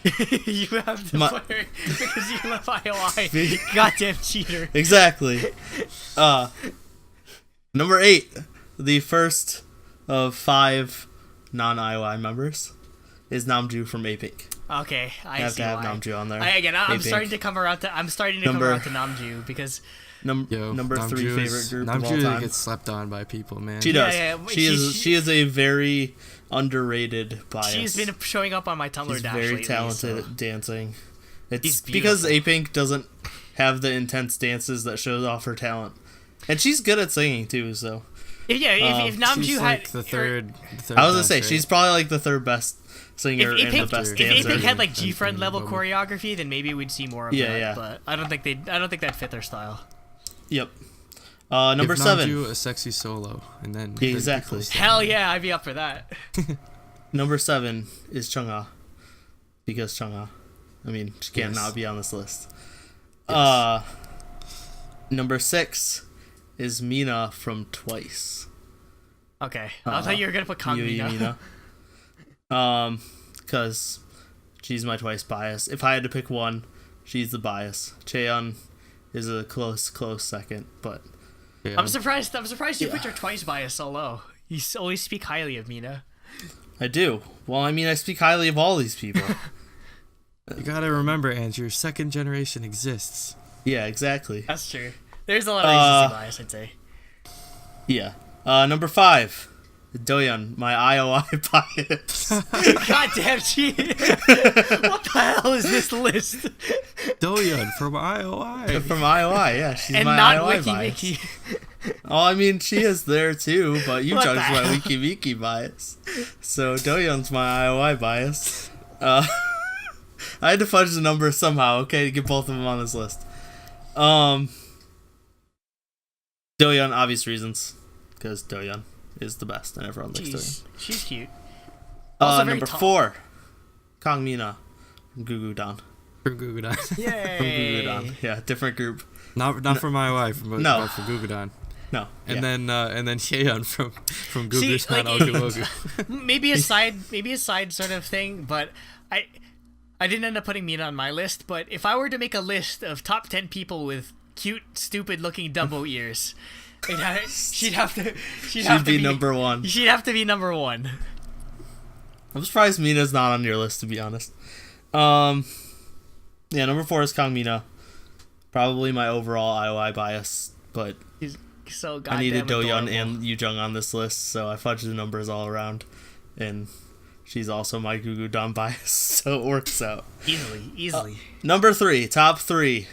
you have to put her because you love IOI. Goddamn cheater. Exactly. Number 8, the first of 5 non-IOI members, is Namju from Apink. Okay, I have see to have why. Namju on there. I'm starting to come around to Namju because number 3 favorite group of all Namju time. gets slept on by people, man. She does. She is a very underrated bias. She's been showing up on my Tumblr She's dash very lately, talented at dancing. It's beautiful. because Apink doesn't have the intense dances that shows off her talent, and she's good at singing too. So if Namju she's had like the third I was gonna best, say right? she's probably like the 3rd best singer and the best dancer. If Apink had like G-Friend level choreography, then maybe we'd see more of that. Yeah. But I don't think that'd fit their style. Yep. Number Give 7. Namju a sexy solo, and then Exactly. Hell yeah, I'd be up for that. Number 7 is Chungha, because Chungha. I mean, she can't not be on this list. Yes. Number 6 is Mina from Twice. Okay, I thought you were gonna put Kang Mina. Because she's my Twice bias. If I had to pick one, she's the bias. Chaeyeon is a close second, but Yeah. I'm surprised you put your Twice bias so low. You always speak highly of Mina. I do. Well, I mean, I speak highly of all these people. You gotta remember, Andrew, 2nd generation exists. Yeah, exactly. That's true. There's a lot of recency bias, I'd say. Yeah. Number 5, Doyeon, my IOI bias. Goddamn cheat! What the hell is this list? Doyeon from IOI. From IOI, yeah, she's And my not IOI Wiki bias. Wiki. Oh, I mean, she is there too, but you What judged the my hell? Wiki Wiki bias. So Doyeon's my IOI bias. I had to fudge the numbers somehow, okay, to get both of them on this list. Doyeon, obvious reasons, because Doyeon is the best, and everyone likes Doyeon. She's cute. Also very Number tall. 4, Kang Mina from Gugudan. From Gugudan. Yay! From Gugudan, yeah, different group. Not from IOI, but from Gugudan. No, And then Chaeyeon from See, Gugudan like, Ogu Ogu. maybe a side sort of thing, but I didn't end up putting Mina on my list. But if I were to make a list of top 10 people with cute, stupid-looking Dumbo ears, she'd be number 1. She'd have to be number 1. I'm surprised Mina's not on your list, to be honest. Yeah, number 4 is Kang Mina. Probably my overall IOI bias, but She's so goddamn I needed Doyeon adorable. and Yoojung on this list, so I fudged the numbers all around. And she's also my Gugudan bias, so it works out. Easily. Number 3, top 3,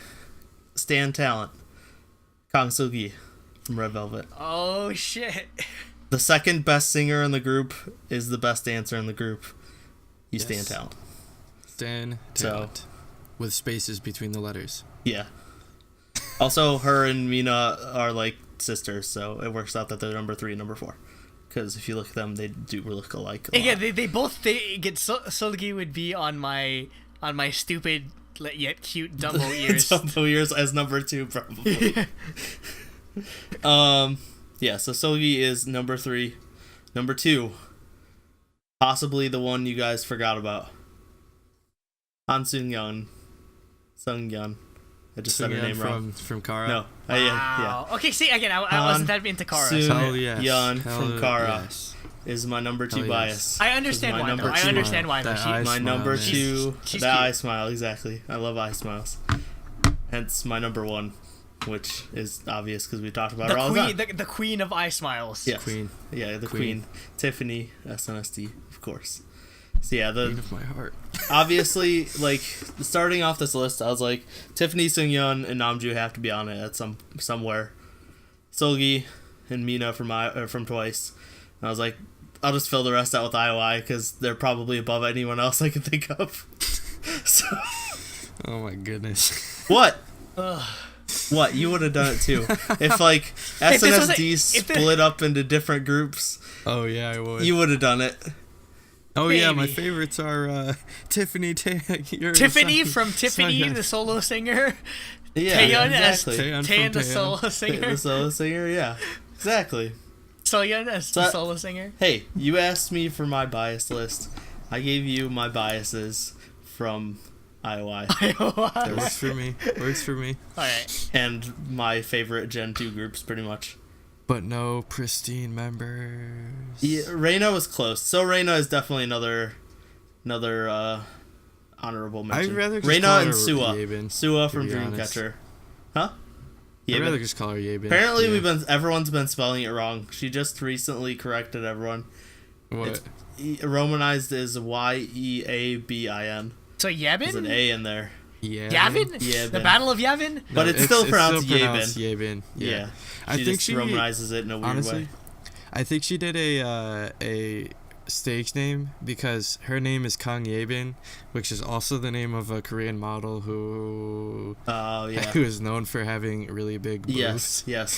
Stan talent, Kang Soo-gi from Red Velvet. Oh shit. The 2nd best singer in the group is the best dancer in the group. He's Yes. Stan talent. Stan So- talent. With spaces between the letters. Yeah. Also, her and Mina are like sisters, so it works out that they're number 3 and number 4. Because if you look at them, they do look alike. A Yeah, lot. they both Solgi would be on my stupid yet cute Dumbo ears. Dumbo ears as number 2, probably. Yeah, so Solgi is number 3. Number 2, possibly the one you guys forgot about. Han Seung-yeon. I just said her name wrong. From Kara. No. Wow. Okay, see, again, I wasn't that into Kara. Soon- So Hell yes. Yeon Hell from Kara. yes. Is my number 2 Hell yes. bias. I understand My why, number though. I two- understand why, though. That eye My smile, number man. 2, She's the cute. eye smile, exactly. I love eye smiles. Hence my number 1, which is obvious because we talked about her all the time. The queen of eye smiles. Yes. Queen. Yeah, the Queen. queen. Tiffany, SNSD, of course. So yeah, Queen of my heart. obviously, like, starting off this list, I was like, Tiffany, Seungyeon, and Namju have to be on it at somewhere. Solgi and Mina from Twice. And I was like, I'll just fill the rest out with IOI because they're probably above anyone else I can think of. So, Oh my goodness. what? Ugh. What? You would have done it too. If, like, SNSD if this- split up into different groups, Oh yeah, I would. you would have done it. Oh yeah, my Maybe. favorites are Tiffany Taeyang. Tiffany from Tiffany, the solo singer. Yeah, Taeyang exactly. as Taeyang, the solo singer. The solo singer, yeah. Exactly. So you're a solo singer? Hey, you asked me for my bias list. I gave you my biases from IOI. That works for me. Works for me. Alright. And my favorite Gen 2 groups, pretty much. But no pristine members. Yeah, Reina was close. So Reina is definitely another honorable mention. I'd rather just Reina call and her Sua. Yabin, Sua to from be honest. Dreamcatcher. Huh? I'd Yabin. rather just call her Yabin. Apparently, yeah. everyone's been spelling it wrong. She just recently corrected everyone. What? Romanized is Yeabin. So Yavin? There's an A in there. Yeah. Yavin? Yabin. The Battle of Yavin? But it's still pronounced Yabin. Yabin. Yeah. I She think just she romanizes it in a weird honestly, way. I think she did a stage name because her name is Kang Yabin, which is also the name of a Korean model who is known for having really big boobs. Yes,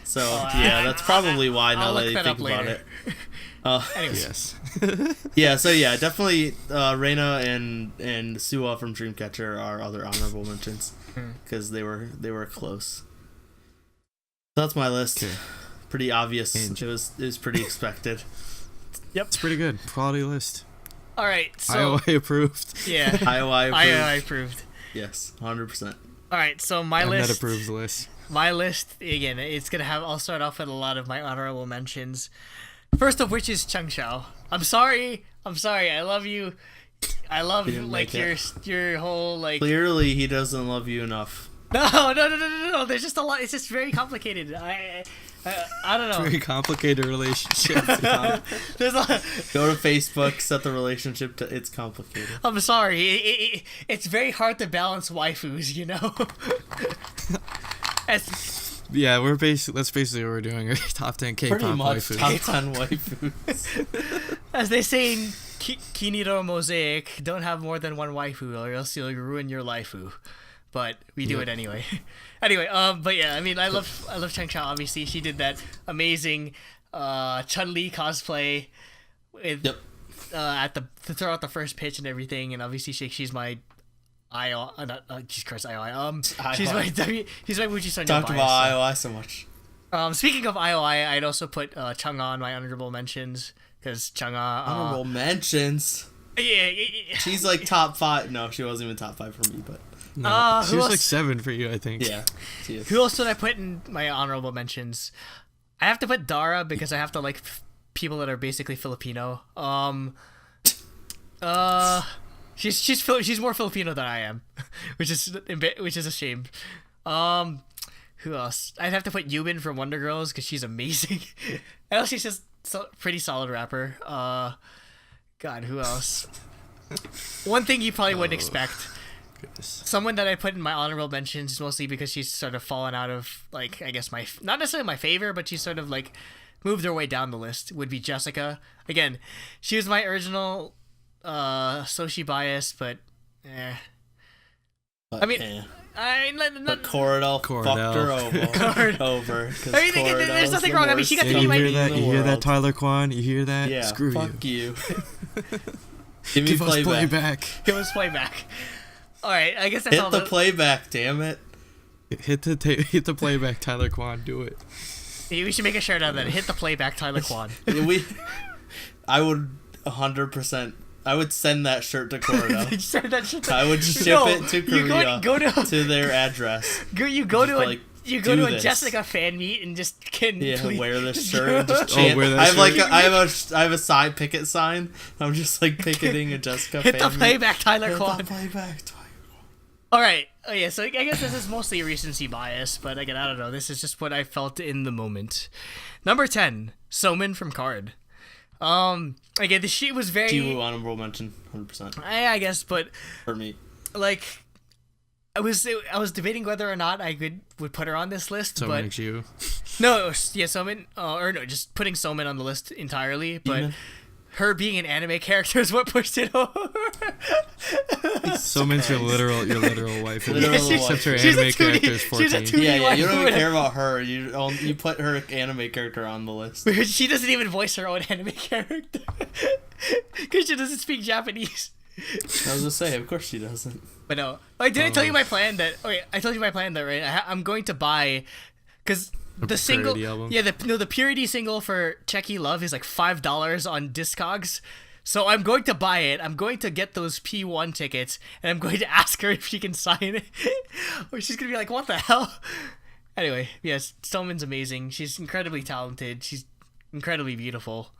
So that's probably why now that you think about it. Yes. So definitely Reina and Sua from Dreamcatcher are other honorable mentions because they were close. That's my list. Okay. Pretty obvious. It was pretty expected. Yep. It's pretty good. Quality list. All right. So IOI approved. Yeah. IOI approved. IOI approved. Yes, 100%. All right. So my list. That approved list. My list again. It's gonna have. I'll start off with a lot of my honorable mentions. First of which is Cheng Xiao. I'm sorry. I love you. I love like your whole like. Clearly, he doesn't love you enough. No. There's just a lot. It's just very complicated. I don't know. Very complicated relationship. There's a lot. Go to Facebook, set the relationship to it's complicated. I'm sorry. It's very hard to balance waifus, you know. Yeah, that's basically what we're doing. Top 10 K-pop Pretty much waifus. top 10 waifus. As they say in Kiniro Mosaic, don't have more than one waifu or else you'll ruin your lifeu. But we do it anyway. But yeah, I mean, I love Cheng Xiao. Obviously, she did that amazing Chun-Li cosplay with to throw out the first pitch and everything. And obviously, she's my IOI. Jesus Christ, IOI. She's my Wuji Sonya. Talked about IOI so much. Speaking of IOI, I'd also put Chang'e on my honorable mentions because Chang'e. Honorable mentions. Yeah. She's like top 5. No, she wasn't even top 5 for me, but. No, she was like 7 for you, I think. Yeah, she is. Who else did I put in my honorable mentions? I have to put Dara because I have to like people that are basically Filipino. She's more Filipino than I am, which is a shame. Who else? I'd have to put Yubin from Wonder Girls because she's amazing. I know she's just pretty solid rapper. God, who else? One thing you probably wouldn't expect. Goodness. Someone that I put in my honorable mentions mostly because she's sort of fallen out of like I guess not necessarily my favor, but she's sort of like moved her way down the list would be Jessica. Again, she was my original Soshi bias, but I mean, but Coradel fucked her over. I mean, there's nothing wrong. I mean, she got to be my. You hear that, Tyler Kwan? You hear that? Yeah, Screw fuck you. Give us playback. Give us playback. All right, I guess that's hit all. The playback, damn it! Hit the playback, Tyler Kwan. Do it. We should make a shirt out of that. Hit the playback, Tyler Kwan. I would 100%. I would send that shirt to Korea. Send that shit I would ship it to Korea. Go to their address. You go to a Jessica fan meet and just wear this shirt and just chant. I have a side picket sign. I'm just like picketing a Jessica fan meet. Hit the playback, Tyler Kwan. Hit the playback, Tyler Kwan. All right. Oh yeah. So I guess this is mostly recency bias, but again, I don't know. This is just what I felt in the moment. Number 10, Somin from Card. Again, the sheet was very. You honorable mention, 100%. I guess, but for me, like, I was debating whether or not I would put her on this list. So but makes you. No, yeah, Somin, just putting Somin on the list entirely, but. Her being an anime character is what pushed it over. Somin's your literal wife. Except her anime character is 14. Yeah, you don't even care about her. You put her anime character on the list. She doesn't even voice her own anime character. Because she doesn't speak Japanese. I was gonna say, of course she doesn't. But no. I tell you my plan that... Okay, I told you my plan that, right? I'm going to buy... Because the single, Purity album? yeah, the Purity single for Checky Love is like $5 on Discogs. So I'm going to buy it. I'm going to get those P1 tickets, and I'm going to ask her if she can sign it. Or she's going to be like, what the hell? Anyway, yes, Stillman's amazing. She's incredibly talented. She's incredibly beautiful.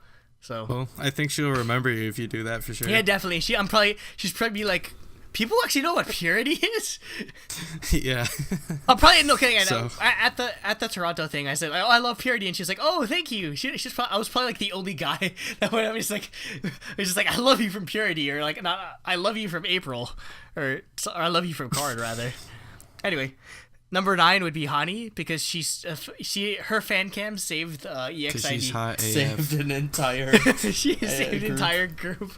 So. Well, I think she'll remember you if you do that for sure. Yeah, definitely. She's probably like, people actually know what Purity is? Yeah. I'm probably no kidding. So. At the Toronto thing, I said, "Oh, I love Purity," and she's like, "Oh, thank you." I was probably like the only guy that went up and was just like, "I love you from Purity," or like, "Not, I love you from April," or "I love you from Card," rather. Anyway, number 9 would be Hani, because her fan cam saved EXID. She's hot AF. Saved an entire. She saved an entire group,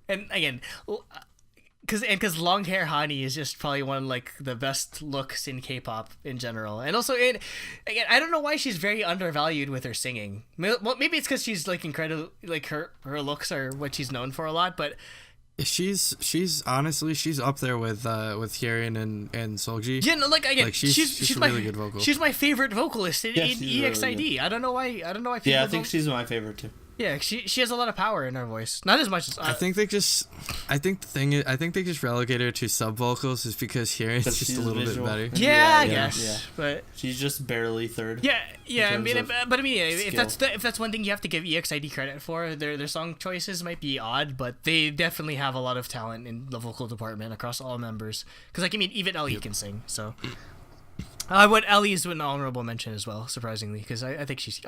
and again. Because long hair Hani is just probably one of like the best looks in K-pop in general, and also again I don't know why she's very undervalued with her singing. Well, maybe it's because she's like incredible, like her looks are what she's known for a lot. But she's honestly up there with Hyerin and Seulgi. Yeah, no, like again, like she's a really good vocal. She's my favorite vocalist in EXID. Really I don't know why. People I think she's my favorite too. Yeah, she has a lot of power in her voice. Not as much as I think they just relegate her to sub vocals is because Hyerin's just a little bit better. Yeah, I guess. Yeah. But she's just barely third. Yeah. I mean, if that's one thing you have to give EXID credit for, their song choices might be odd, but they definitely have a lot of talent in the vocal department across all members. Because like I mean, even Ellie can sing. So. Ellie's an honorable mention as well, surprisingly, because I think she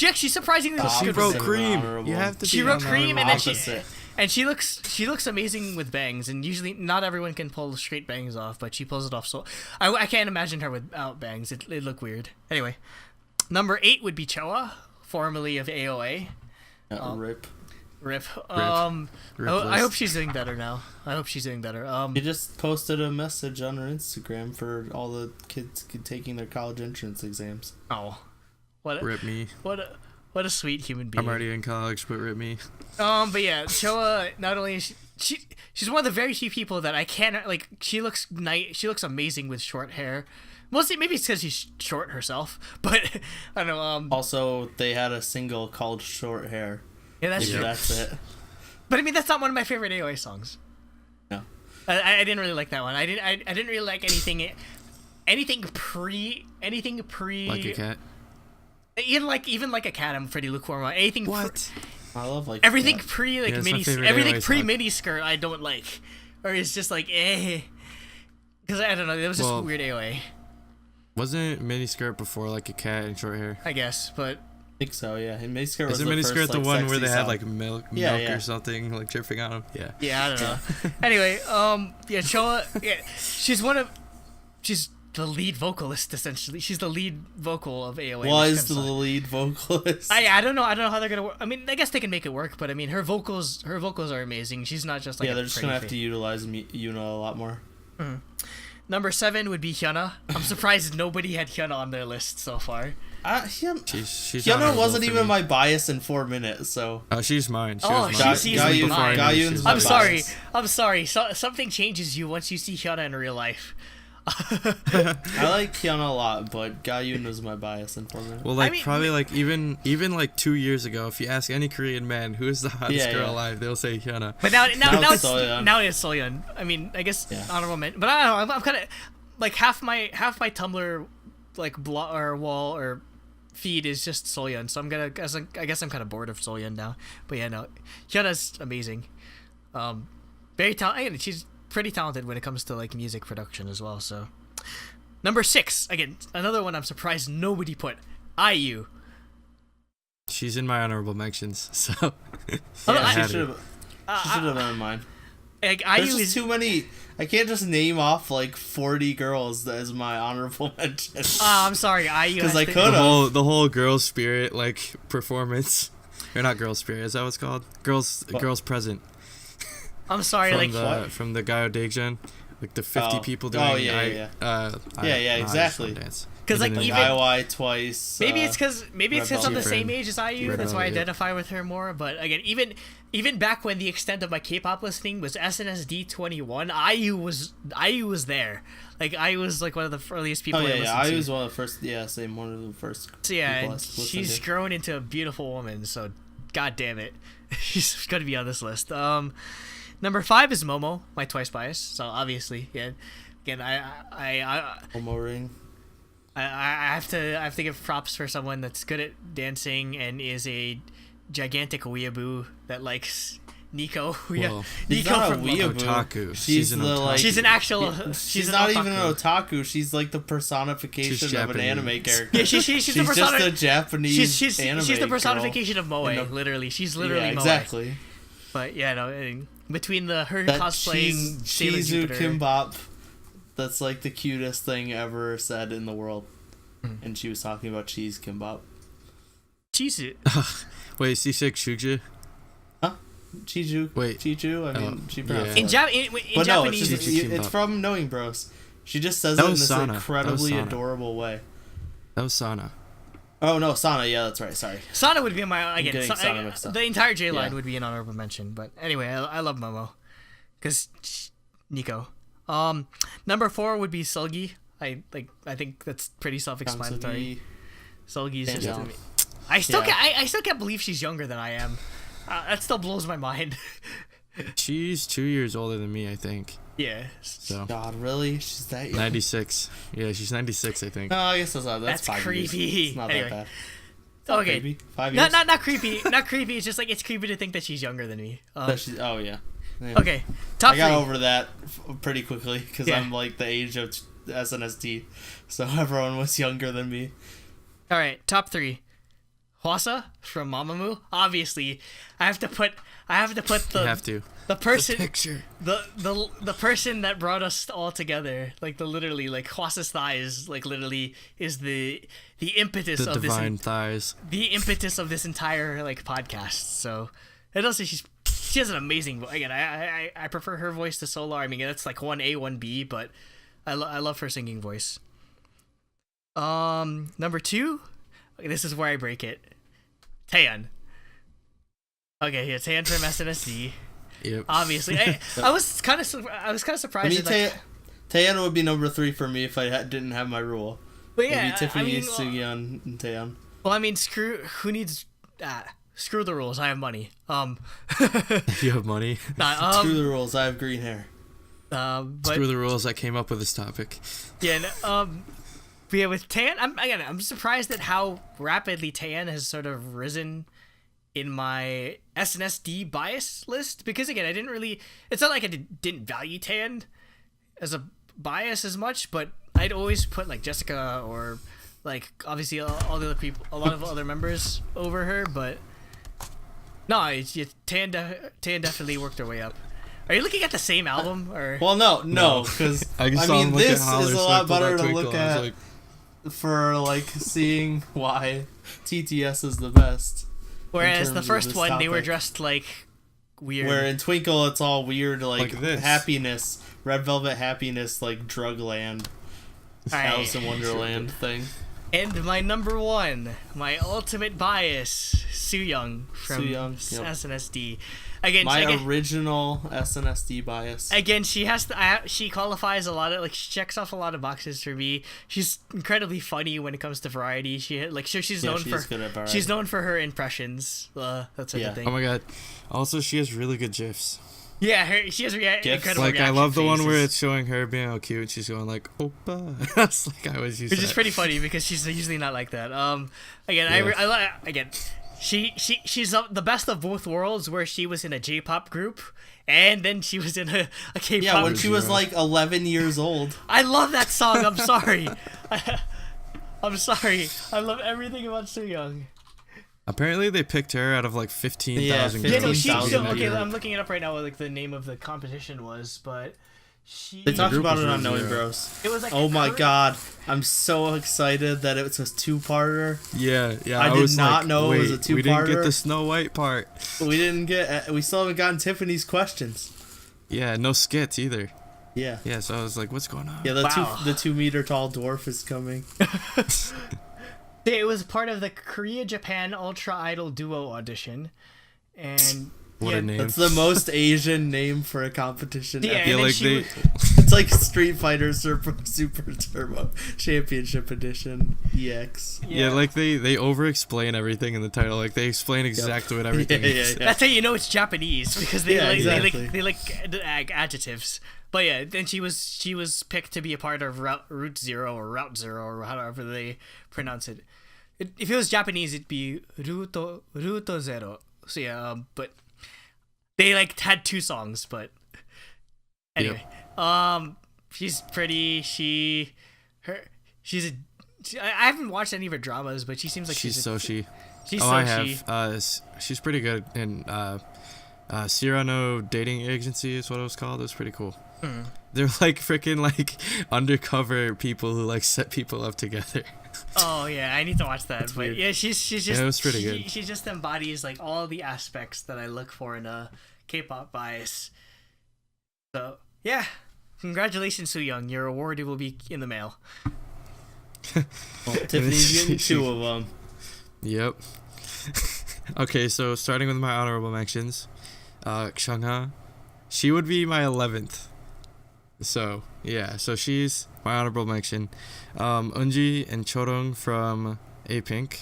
actually surprisingly looks she good. wrote Cream. You have to. She wrote Cream, and then she looks amazing with bangs, and usually not everyone can pull straight bangs off, but she pulls it off. So I can't imagine her without bangs. It look weird. Anyway, number 8 would be Choa, formerly of AOA. Rip. I hope she's doing better now. She just posted a message on her Instagram for all the kids taking their college entrance exams. Oh, rip me. What a sweet human being. I'm already in college, but rip me. But yeah, Choa, not only is she's one of the very few people that I can't like. She looks amazing with short hair. Mostly, maybe it's because she's short herself, but I don't know. Also, they had a single called "Short Hair." Yeah, that's true. That's it. But I mean, that's not one of my favorite AOA songs. No. I didn't really like that one. I didn't really like anything pre. Like a cat. Even like a cat, I'm pretty lukewarm on. Anything. What? I love like everything pre mini. Everything pre mini song. skirt I don't like, or it's just like Because I don't know, it was just weird AOA. Wasn't miniskirt before like a cat and short hair? I guess, but. I think so, yeah. And miniskirt was Isn't miniskirt the one where they song. had like milk or something like dripping on them? Yeah. Yeah, I don't know. Anyway, Choa, she's the lead vocalist essentially. She's the lead vocal of AOA. Was the lead vocalist? I don't know how they're gonna work. I mean, I guess they can make it work, but I mean, her vocals are amazing. She's not just like they're just gonna have to utilize Yuna a lot more. Mm-hmm. Number 7 would be Hyuna. I'm surprised nobody had Hyuna on their list so far. Hyuna wasn't even my bias in 4 minutes, so. Oh, she's mine. She's mine. Gayun's my bias. I'm sorry. Something changes you once you see Hyuna in real life. I like Hyuna a lot, but Gayun was my bias in 4 minutes. Well, probably even like 2 years ago, if you ask any Korean man who is the hottest girl alive, they'll say Hyuna. But now it's Soyeon. I mean, I guess honorable mention. But I don't know. I'm kind of like half my Tumblr like wall or feed is just Soyeon. So I guess I'm kind of bored of Soyeon now. But yeah, no, Hyuna's amazing. Very talented. She's pretty talented when it comes to like music production as well. So number 6, again, another one I'm surprised nobody put. IU. She's in my honorable mentions, so she should have been in mine. Like, There's just too many. I can't just name off like 40 girls as my honorable mention. I'm sorry, IU. Because I could have the whole girl spirit like performance, or not girl spirit. Is that what it's called? Girls present. I'm sorry, from the Gaio Daegjeon, like the 50 people doing exactly. Because like even IOI twice. Maybe it's because I'm the same Friend. age as IU. Red That's why I Velvet. identify with her more. But again, even back when the extent of my K-pop listening was SNSD 21, IU was there. Like IU was like one of the earliest people. Oh I yeah, listened I to. was one of the first. Yeah, same one of the first. So yeah, people I and listened she's to. grown into a beautiful woman. So, god damn it, she's gonna be on this list. Number 5 is Momo, my Twice bias. So obviously, yeah. Again, I Momo ring. I have to give props for someone that's good at dancing and is a gigantic weeaboo that likes Nico. Well, She's Nico not a from weeaboo. Otaku. She's an the, otaku. like- She's an actual. She's an not otaku. even an otaku. She's like the personification She's of an Japanese. anime character. Yeah, she's the She's just a Japanese she's anime the personification girl. of Moe. In the- Literally, she's literally yeah, Moe. exactly. But yeah, no. Between her That cosplaying Sailor Chizu Jupiter, Kimbap. That's like the cutest thing ever said in the world. And she was talking about cheese kimbap. Chizu. Wait, Sisek Shuju? Chiju. Wait. Chiju. I mean, she pronounced Yeah. it. In But no, it's, Japanese, just, Chizu it's Kimbap. from Knowing Bros. She just says That it in was this Sana. That was incredibly Sana. adorable way. That was Sana. Oh no, Sana. Yeah, that's right. Sorry. Sana would be my again. getting Sana mixed up. The entire J line Yeah. would be an honorable mention. But anyway, I love Momo, cause Nico. Number 4 would be Sulgi. I think that's pretty self-explanatory. Sulgi's Hands just. down. I still Yeah. I still can't believe she's younger than I am. That still blows my mind. She's 2 years older than me, I think. Yeah. So God, really? She's that young? 96. Yeah, she's 96, I think. No, I guess that's not. That's 5 years. creepy. It's not Anyway. that bad. It's not Okay. creepy. 5 years. Not creepy. Not creepy. It's just like it's creepy to think that she's younger than me. That she's, oh yeah. Yeah. Okay. Top I got 3. over that pretty quickly because Yeah. I'm like the age of SNSD, so everyone was younger than me. All right, top 3. Hwasa from Mamamoo. Obviously, I have to put You have to. the person Picture. the person that brought us all together. Like literally like Hwasa's thighs like literally is the impetus The of divine thighs. the impetus of this entire like podcast. So, and also she has an amazing voice. Again, I prefer her voice to Solar. I mean, that's like 1A, 1B, but I love her singing voice. Number 2, this is where I break it. Taeyang. Okay, yeah, Taeyang from SNSD. Yep. Obviously, I was kind of surprised. I mean, that, like, Taeyang would be number 3 for me if I didn't have my rule. but yeah, Maybe Tiffany, I mean, Suyeon, and Taeyang. well, I mean, screw the rules. I have money. You have money. Nah, Screw the rules. I have green hair. but Screw the rules. I came up with this topic. yeah, but yeah, with Taeyang, I'm surprised at how rapidly Taeyang has sort of risen in my SNSD bias list, because again, I didn't really. It's not like I didn't value Taeyang as a bias as much, but I'd always put like Jessica or like obviously all the other people, a lot of other members over her, but no, Taeyang definitely worked her way up. Are you looking at the same album or? Well, no, because I mean, this is a lot better to look at for like seeing why TTS is the best. Whereas terms the of first this one, they were topic. dressed like weird. Where in Twinkle, it's all weird, like this. happiness, Red Velvet happiness, like Drugland, Alright. Alice in Wonderland thing. And my number 1, my ultimate bias, Sooyoung from Sooyoung, yep. SNSD. Again, My original SNSD bias. again, she has she qualifies a lot of like she checks off a lot of boxes for me. She's incredibly funny when it comes to variety. She's known she's good at variety. she's known for her impressions. That sort of thing. Oh my god. Also, she has really good gifs. Yeah, she has Gifs? incredible Like, I reaction love the one where faces. it's showing her being all cute and she's going like, Oppa. That's like I always use Which that. is pretty funny because she's usually not like that. Again, Yeah. again, she's the best of both worlds, where she was in a J-pop group and then she was in a K-pop. Yeah, when group. she was like 11 years old. I love that song. I'm sorry. I'm sorry. I love everything about Sooyoung. Apparently, they picked her out of like 15,000 Yeah, Yeah, no, girls. she. 15,000 Okay, Europe. I'm looking it up right now. What like the name of the competition was, but she. They talked group about was it on really Knowing zero. Bros. It was like. Oh my Korean- god, I'm so excited that it was a 2-parter. Yeah. I did was not like, know it was a wait, we didn't get two-parter. the Snow White part. We still haven't gotten Tiffany's questions. Yeah, no skits either. Yeah. Yeah, so I was like, what's going on? Yeah, the 2 meter tall dwarf is coming. It was part of the Korea Japan Ultra Idol Duo audition, and what a name! That's the most Asian name for a competition. Yeah, ever. It's like Street Fighter Super Turbo Championship Edition EX. Yeah, like they over-explain everything in the title. Like they explain exactly what everything is. That's how you know it's Japanese, because they exactly. they like adjectives. But yeah, then she was picked to be a part of Route Zero or however they pronounce it. If it was Japanese, it'd be Ruto Zero. So yeah, but they like had 2 songs. But anyway, she's pretty. I haven't watched any of her dramas, but she seems like she's Soshi. She's I Soshi. have. She's pretty good in Cyrano Dating Agency is what it was called. It was pretty cool. They're like freaking like undercover people who like set people up together. Oh yeah, I need to watch that. But yeah, she's just it was pretty good. She just embodies like all the aspects that I look for in a K-pop bias. So yeah, congratulations, Soo-young. Your award will be in the mail. Well, Tiffany's getting 2 of them. Yep. Okay, so starting with my honorable mentions, Ksungha, she would be my 11th. So yeah, so she's my honorable mention. Eunji and Chorong from A-Pink,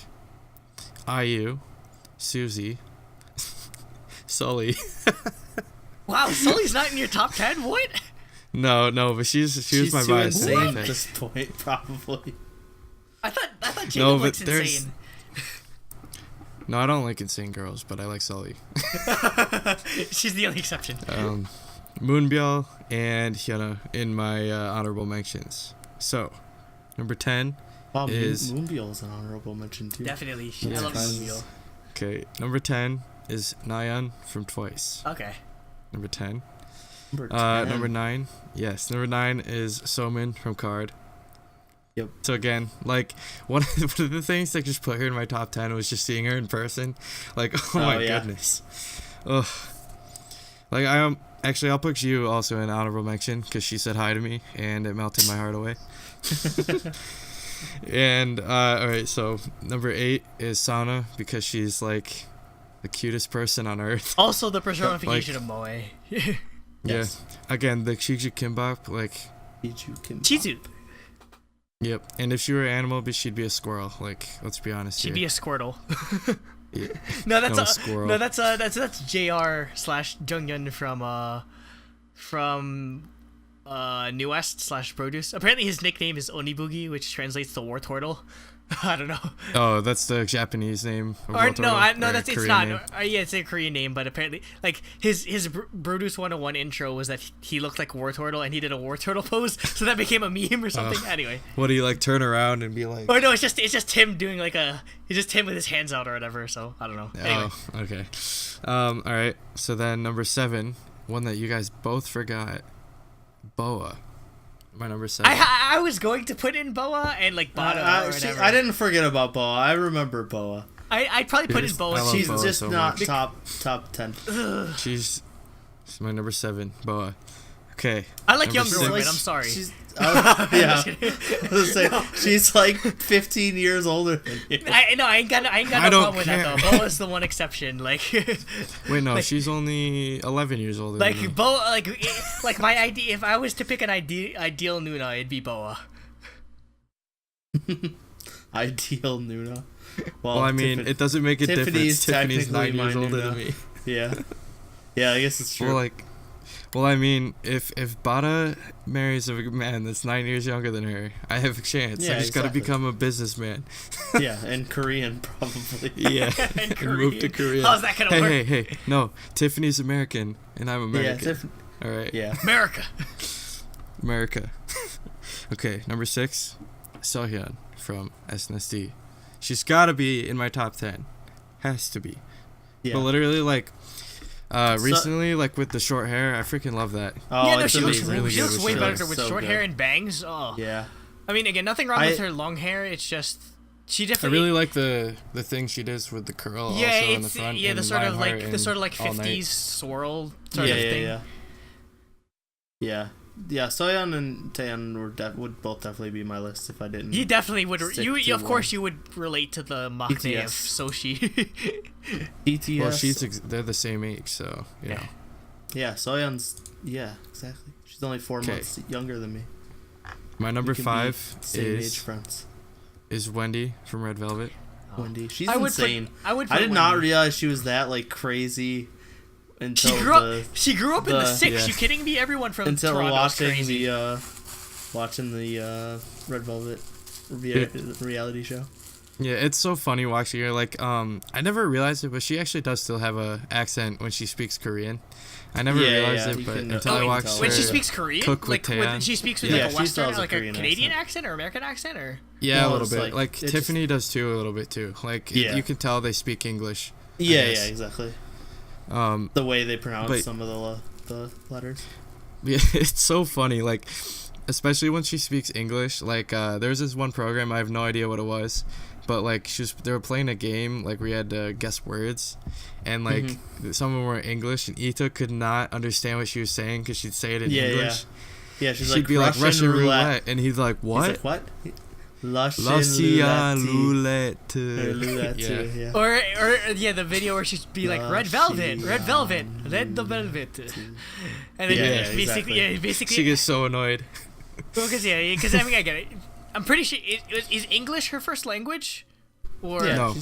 IU, Suzy, Sully. Wow, Sully's not in your top 10? What? No, but she was my too bias. insane at this point, probably. I thought Jacob looks there's insane. No, I don't like insane girls, but I like Sully. She's the only exception. Moonbyul and Hyuna in my honorable mentions. So, number 10 is... Moonbyul's an honorable mention, too. Definitely. Yes. I love Moonbyul. Okay, number 10 is Nayeon from Twice. Okay. Number 10. Number 9. Yes, number 9 is Somin from Card. Yep. So again, like one of the things that just put her in my top 10 was just seeing her in person. Like, oh my goodness. Ugh. Like I'll put you also in honorable mention because she said hi to me and it melted my heart away. And all right, so number 8 is Sana because she's like the cutest person on earth. Also the personification of Moe. Yes. Yeah. Again, the Chizu Kimbap, like Chizu. Yep. And if she were an animal, she'd be a squirrel. Like, let's be honest. She'd be a Squirtle. Yeah. No, that's squirrel. No, that's JR/Junghyun from New West / Produce. Apparently his nickname is Oniboogie, which translates to War Turtle. I don't know. Oh, that's the Japanese name. Of or War no, it's not. Yeah, it's a Korean name, but apparently, like his Produce 101 intro was that he looked like War Turtle and he did a War Turtle pose, so that became a meme or something. Anyway. What do you like? Turn around and be like? Or no, it's just him doing like it's just him with his hands out or whatever. So I don't know. Anyway. Oh, okay. All right. So then number 7, one that you guys both forgot, Boa. My number 7. I was going to put in Boa and like Bada or whatever. I didn't forget about Boa. I remember Boa. I'd probably put in Boa. She's Boa just so not much. top 10. She's my number 7, Boa. Okay. I like number younger women. I'm sorry. Yeah. She's like 15 years older than you. I ain't got no problem with that though. Boa's the one exception. Like. Wait, no, she's only 11 years older. Like than me. Boa, like my idea. If I was to pick an ideal Nuna, it'd be Boa. Ideal Nuna. Well, I mean, it doesn't make a difference. Tiffany's 9 years older than me. Yeah. Yeah, I guess it's true. Well, I mean, if Bada marries a man that's 9 years younger than her, I have a chance. Yeah, I just gotta become a businessman. Yeah, and Korean probably. Yeah, and move to Korea. How's that gonna work? Hey, no, Tiffany's American, and I'm American. Yeah, all right. Yeah. America. Okay, number 6, Sohyun from SNSD. She's gotta be in my top 10. Has to be. Yeah. But literally, like. Recently, like with the short hair, I freaking love that. Oh, yeah, no, she looks way with better with so short good. hair and bangs. Oh, yeah. I mean, again, nothing wrong with her long hair. It's just she I definitely. really like the thing she does with the curl. Yeah, also in it's the front. yeah, the sort of like 50s all night. swirl sort of thing. Yeah. Soyeon and Taeyang would both definitely be my list if I didn't. You definitely would. You of course you would relate to the maknae of Soshi. BTS. Well, they're the same age, so you know. Yeah, Soyeon's. Yeah, exactly. She's only 4 months younger than me. My number 5 is Wendy from Red Velvet. Wendy, she's insane. I did not realize she was that like crazy. Until she grew up in the 6. Yeah. You kidding me? Everyone from Toronto watching crazy. watching the Red Velvet reality show. Yeah, it's so funny watching her. Like, I never realized it, but she actually does still have a accent when she speaks Korean. I never realized it, but until I watched her. When she speaks Korean, cook with when she speaks with like a Western, like a Canadian accent or American accent, or a little bit. Like Tiffany does too, a little bit too. Like you can tell they speak English. Yeah, exactly. The way they pronounce some of the letters. Yeah, it's so funny. Like, especially when she speaks English. Like, there's this one program, I have no idea what it was, but like they were playing a game. Like we had to guess words, and like some of them were English, and Ita could not understand what she was saying because she'd say it in English. Yeah, she'd be like Russian roulette, and he's like, what? He's like, what? Russian roulette. Yeah. Or the video where she'd be like red velvet, the velvet, and then basically she gets so annoyed. Well, because I mean I get it. I'm pretty sure is English her first language, or no?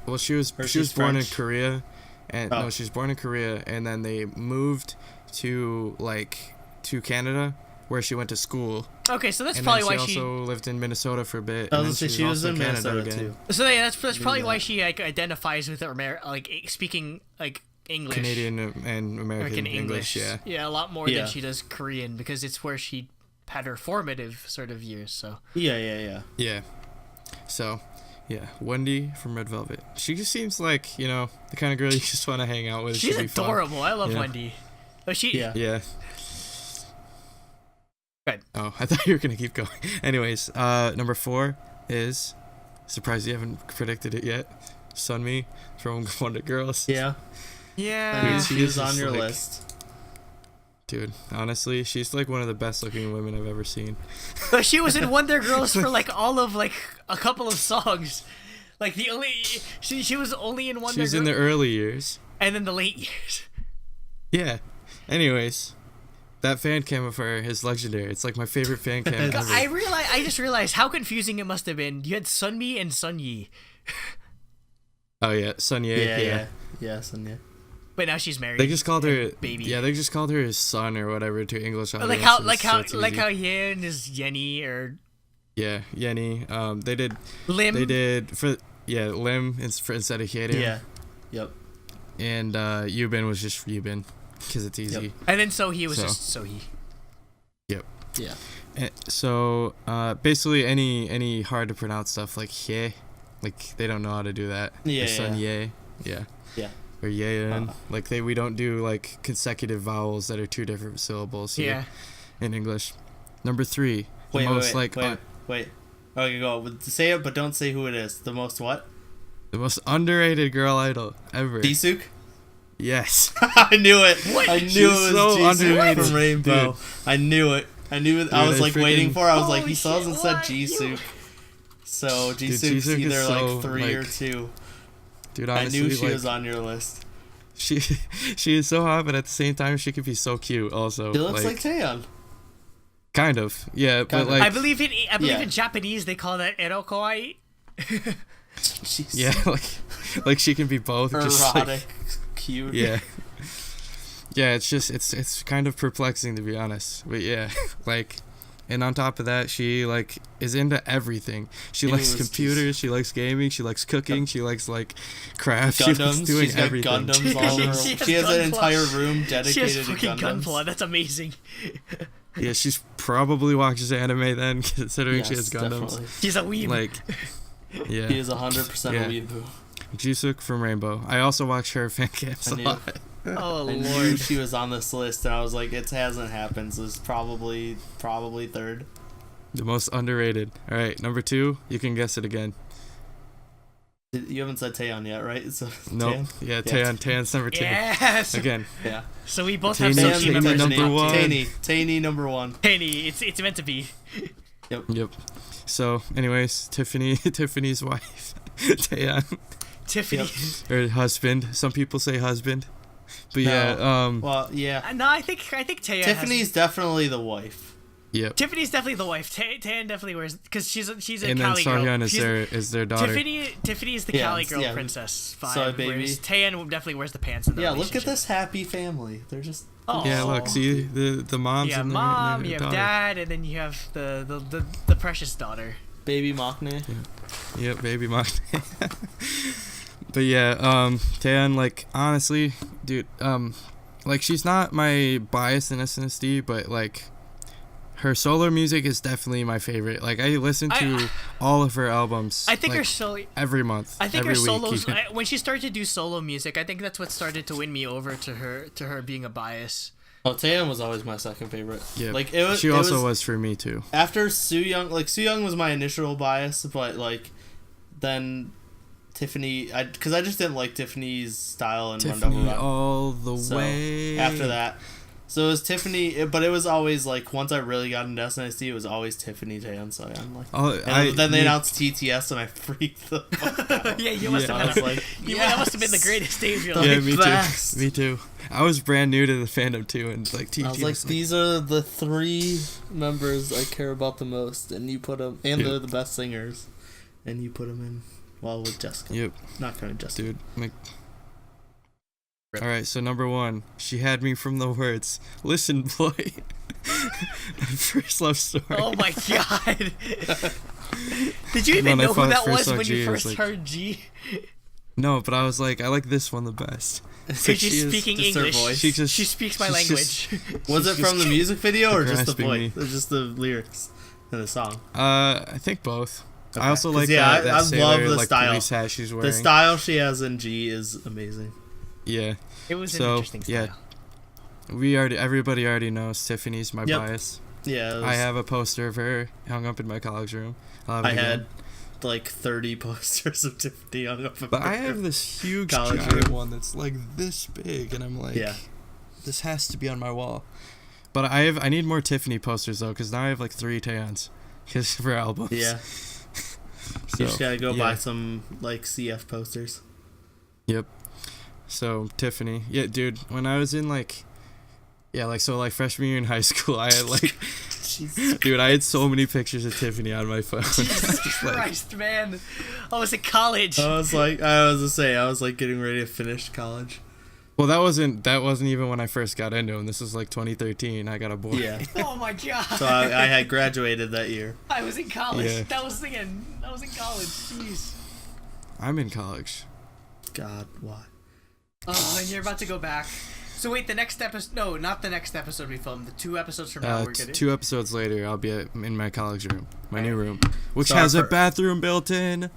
Well, she was born in Korea, and no, she was born in Korea, and then they moved to Canada, where she went to school. Okay, so that's probably why she also lived in Minnesota for a bit. I was gonna say she was in Minnesota too. So that's probably why she like identifies with speaking like English, Canadian and American English. Yeah, a lot more than she does Korean, because it's where she had her formative sort of years. So yeah. So Wendy from Red Velvet. She just seems like the kind of girl you just want to hang out with. She's adorable. I love Wendy. Oh, yeah. Good. Oh, I thought you were gonna keep going. Anyways, number 4 is, surprised you haven't predicted it yet, Sunmi from Wonder Girls. Yeah. I mean, she is on your list. Dude, honestly, she's like one of the best looking women I've ever seen. But she was in Wonder Girls for like all of like a couple of songs. Like she was only in Wonder Girls. She's in the early years. And then the late years. Yeah. Anyways. That fan cam of her is legendary. It's like my favorite fan cam ever. I just realized how confusing it must have been. You had Sunmi and Sunyi. Oh yeah, Sunye. Yeah, Sunye. But now she's married. They just called her baby. Yeah, they just called her his son or whatever to English audience. Like how Yen is Yenny or. Yeah, Yenny. They did Lim. They did Lim instead of Hyedin. Yeah. Yep. And Yubin was just Yubin. Because it's easy. Yep. And then Sohee was just Sohee. Yep. Yeah. So basically any hard to pronounce stuff like Hye, like they don't know how to do that. Yeah. Son Ye. Yeah. Yeah. Or Yeon. Like we don't do like consecutive vowels that are 2 different syllables here in English. Number 3. Wait. Okay, go. Say it, but don't say who it is. The most what? The most underrated girl idol ever. Jisoo? Yes. I knew it. What? I knew it was Jisoo from Rainbow. Dude. I knew it. Dude, I was like waiting for it. I was like, he still hasn't said Jisoo. So Jisoo's either like 3 or 2. Dude, honestly, I knew she was on your list. She is so hot, but at the same time, she could be so cute. Also, she looks like Taeyang. Kind of, yeah. But like, I believe in Japanese they call that erokoi. Yeah, like she can be both. Erotic, just like, cute. Yeah. Yeah, it's kind of perplexing to be honest. But yeah, like, and on top of that, she like is into everything. She likes computers, she likes gaming, she likes cooking, she likes like craft. Gundams. She likes doing everything. Gundams all over. She has an entire room dedicated to Gundams. Gunpla. That's amazing. Yeah, she's probably watches anime then, considering she has Gundams. Definitely. She's a weeb. Like, yeah. He is 100% a weeboo. Jisoo from Rainbow. I also watch her fan camps a lot. Oh, I Lord. knew she was on this list, and I was like, it hasn't happened, so it's probably 3rd. The most underrated. All right, number 2. You can guess it again. You haven't said Taeyang yet, right? So nope. Taeyang? Yeah, Taeyang's number 2. Yes. Again. Yeah. So we both have Taeyang, some team members. number 1. Taeyang number 1. Taeyang, it's meant to be. Yep. So, anyways, Tiffany's wife, Taeyang. Tiffany. Yep. Or husband. Some people say husband. But no. Well, yeah. No, I think Taeyang. Tiffany's definitely the wife. Yep. Tiffany's definitely the wife. Taeyang definitely wears, because she's a and Cali girl. And then Sohyun is their daughter. Tiffany is the Cali girl princess vibe. Soy baby. Whereas Taeyang definitely wears the pants in the look at this happy family. They're just. Oh. Yeah, look, see the mom's you have and mom, their you have daughter. dad, and then you have the precious daughter. Baby Maknae. Yeah. Yep, baby Maknae. But yeah, Taeyang, like, honestly, dude, like, she's not my bias in SNSD, but like, her solo music is definitely my favorite. Like, I listen to all of her albums. I think like, her solo every month. I think every her solos week. when she started to do solo music, I think that's what started to win me over to her being a bias. Oh, Taeyang was always my second favorite. Yeah, like it was. She also was for me too. After Sooyoung, like Sooyoung was my initial bias, but like then Tiffany, because I just didn't like Tiffany's style and Run Double Run all the way. After that. So it was Tiffany, but it was always like once I really got into SNSD, it was always Tiffany Taeyang. So I'm like, then they announced TTS, and I freaked the fuck out. Yeah, you must have been like, that must have been the greatest debut. Yeah, me too. Me too. I was brand new to the fandom too, and like TTS. I was like, these are the 3 members I care about the most, and you put them, and they're the best singers, and you put them in. Well, with Jessica. Yep. Not kind of Jessica. Dude, like. Alright, so number 1, she had me from the words, listen, boy. First love story. Oh my god. Did you even know who that was when you first heard G? No, but I was like, I like this one the best. So she's speaking English. She speaks my language. Was it from the music video or just the voice? Or just the lyrics in the song? I think both. Okay. I also like that I sailor, love the like, style. police hat she's wearing. The style she has in G is amazing. Yeah. It was an interesting style. Yeah. Everybody already knows Tiffany's my bias. Yeah. I have a poster of her hung up in my college room. I had like 30 posters of Tiffany hung up in But I have this huge giant one that's like this big, and I'm like, this has to be on my wall. But I need more Tiffany posters though, because now I have like 3 Taeyans for albums. Yeah. So, you just gotta go buy some like CF posters. Yep. So Tiffany, yeah, dude. When I was in like freshman year in high school, I had like, dude, I had so many pictures of Tiffany on my phone. Jesus Christ, man! I was in college. I was like getting ready to finish college. Well, that wasn't even when I first got into him. This was like 2013. I got a boy. Yeah. Oh my god. So I had graduated that year. I was in college. Yeah. I was in college. Jeez. I'm in college. God, why? Oh, and you're about to go back. So wait, the next episode? No, not the next episode we filmed. The 2 episodes from now, we're gonna. 2 episodes later, I'll be in my college room, my new room, which has a bathroom built in.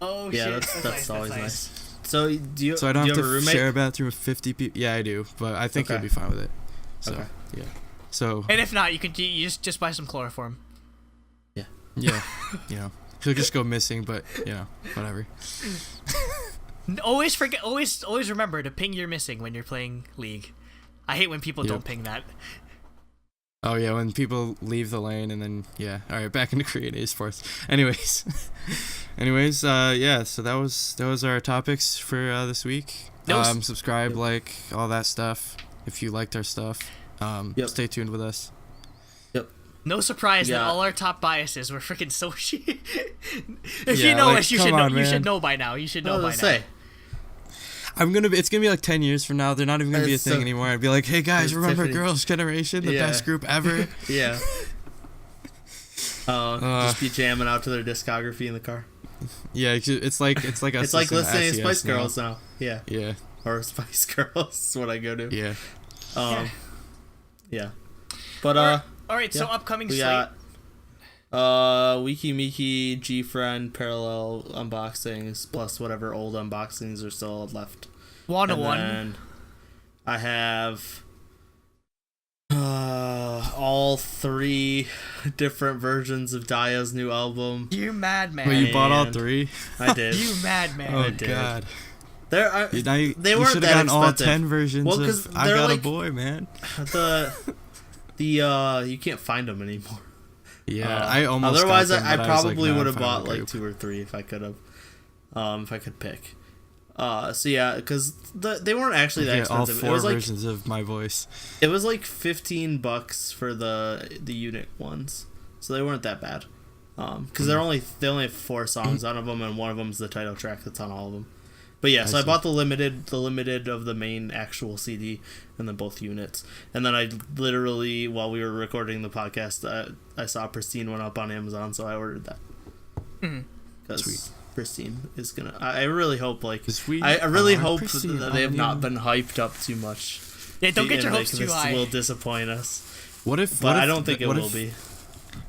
Oh yeah, shit! That's always nice. So do you? So I don't have to share a roommate? bathroom with 50 people. Yeah, I do, but I think you'll be fine with it. So yeah. So. And if not, you can just buy some chloroform. Yeah. Yeah. You know, he'll just go missing, but you know, whatever. Always remember to ping you're missing when you're playing League. I hate when people don't ping that. Oh yeah, when people leave the lane and then all right, back into creating eSports. Anyways, yeah. So that was our topics for this week. Subscribe, like all that stuff. If you liked our stuff, stay tuned with us. Yep. No surprise that all our top biases were freaking Sochi. If you know us, you should know. You should know by now. You should know by now. It's gonna be like 10 years from now. They're not even gonna be a thing anymore. I'd be like, hey guys, remember Tiffany. Girls' Generation, the best group ever? Yeah. Just be jamming out to their discography in the car. Yeah, it's like it's like listening to Spice Girls now. Yeah. Yeah. Or Spice Girls is what I go to. Yeah. Yeah. But all right. So upcoming slate. Wiki Miki, G-Friend, Parallel unboxings, plus whatever old unboxings are still left. 101. And I have all 3 different versions of Daya's new album. You madman. Wait, you bought all 3? I did. You madman. Oh god. They you weren't that should have gotten all expensive. 10 versions of I Got a Boy, man. You can't find them anymore. Yeah, I almost. Otherwise, got them, I probably like, would have bought like 2 or 3 if I could have, if I could pick. So yeah, because they weren't actually that expensive. All 4 it was versions of my voice. It was like $15 for the unit ones, so they weren't that bad. Because they only have 4 songs on of them, and one of them's the title track that's on all of them. But yeah, so I bought the limited of the main actual CD, and then both units. And then I literally, while we were recording the podcast, I saw Pristine went up on Amazon, so I ordered that. Because Pristine is gonna. I really hope I really hope that they have not been hyped up too much. Yeah, don't get your hopes too high. This will disappoint us. But I don't think it will be.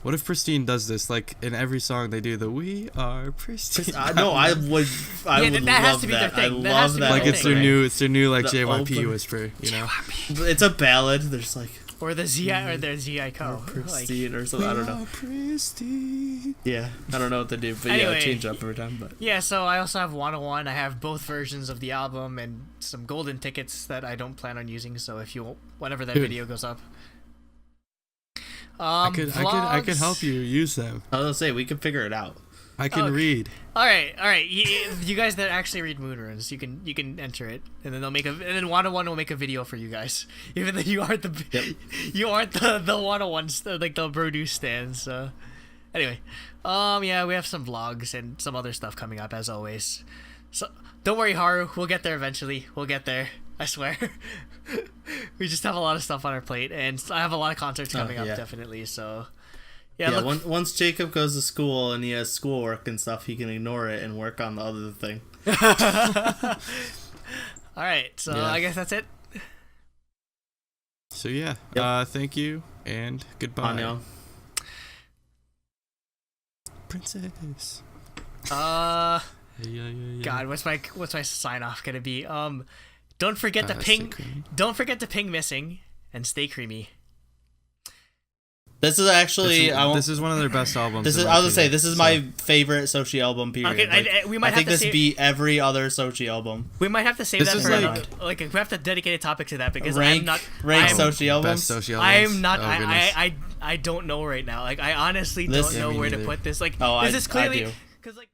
What if Pristine does this? Like in every song, they do the "We Are Pristine." No, I would. I would that has love to be that. their I thing. That love that. Like it's their new like The JYP open- whisper, you know. It's a ballad. There's like or the ZI or their ZI co. Pristine or something. I don't know. Pristine. Yeah, I don't know what they do, but anyway, yeah, change up every time. But yeah, so I also have 101. I have both versions of the album and some golden tickets that I don't plan on using. So if you whenever that video goes up. I could help you use them. I was gonna say we can figure it out. I can read. All right. You guys that actually read moon runes, you can enter it, and then they'll make and then 101 will make a video for you guys, even though you aren't the 101s like the produce stands. So anyway, yeah, we have some vlogs and some other stuff coming up as always. So don't worry, Haru, we'll get there eventually. We'll get there. I swear. We just have a lot of stuff on our plate, and I have a lot of concerts coming up, definitely. So, yeah. Once Jacob goes to school and he has schoolwork and stuff, he can ignore it and work on the other thing. All right, so I guess that's it. So yeah, thank you and goodbye. Annyeong. Princess. God, what's my sign off gonna be? Don't forget to ping. Don't forget to ping missing and stay creamy. This is actually this is one of their best albums. I was gonna say this is my favorite Sochi album. Period. Okay, we might I think this beat every other Sochi album. We might have to save that for we have to dedicate a topic to that because rank Sochi albums. Best Sochi albums. I'm not. I don't know right now. Like I honestly don't know where to put this. Like this is clearly because like.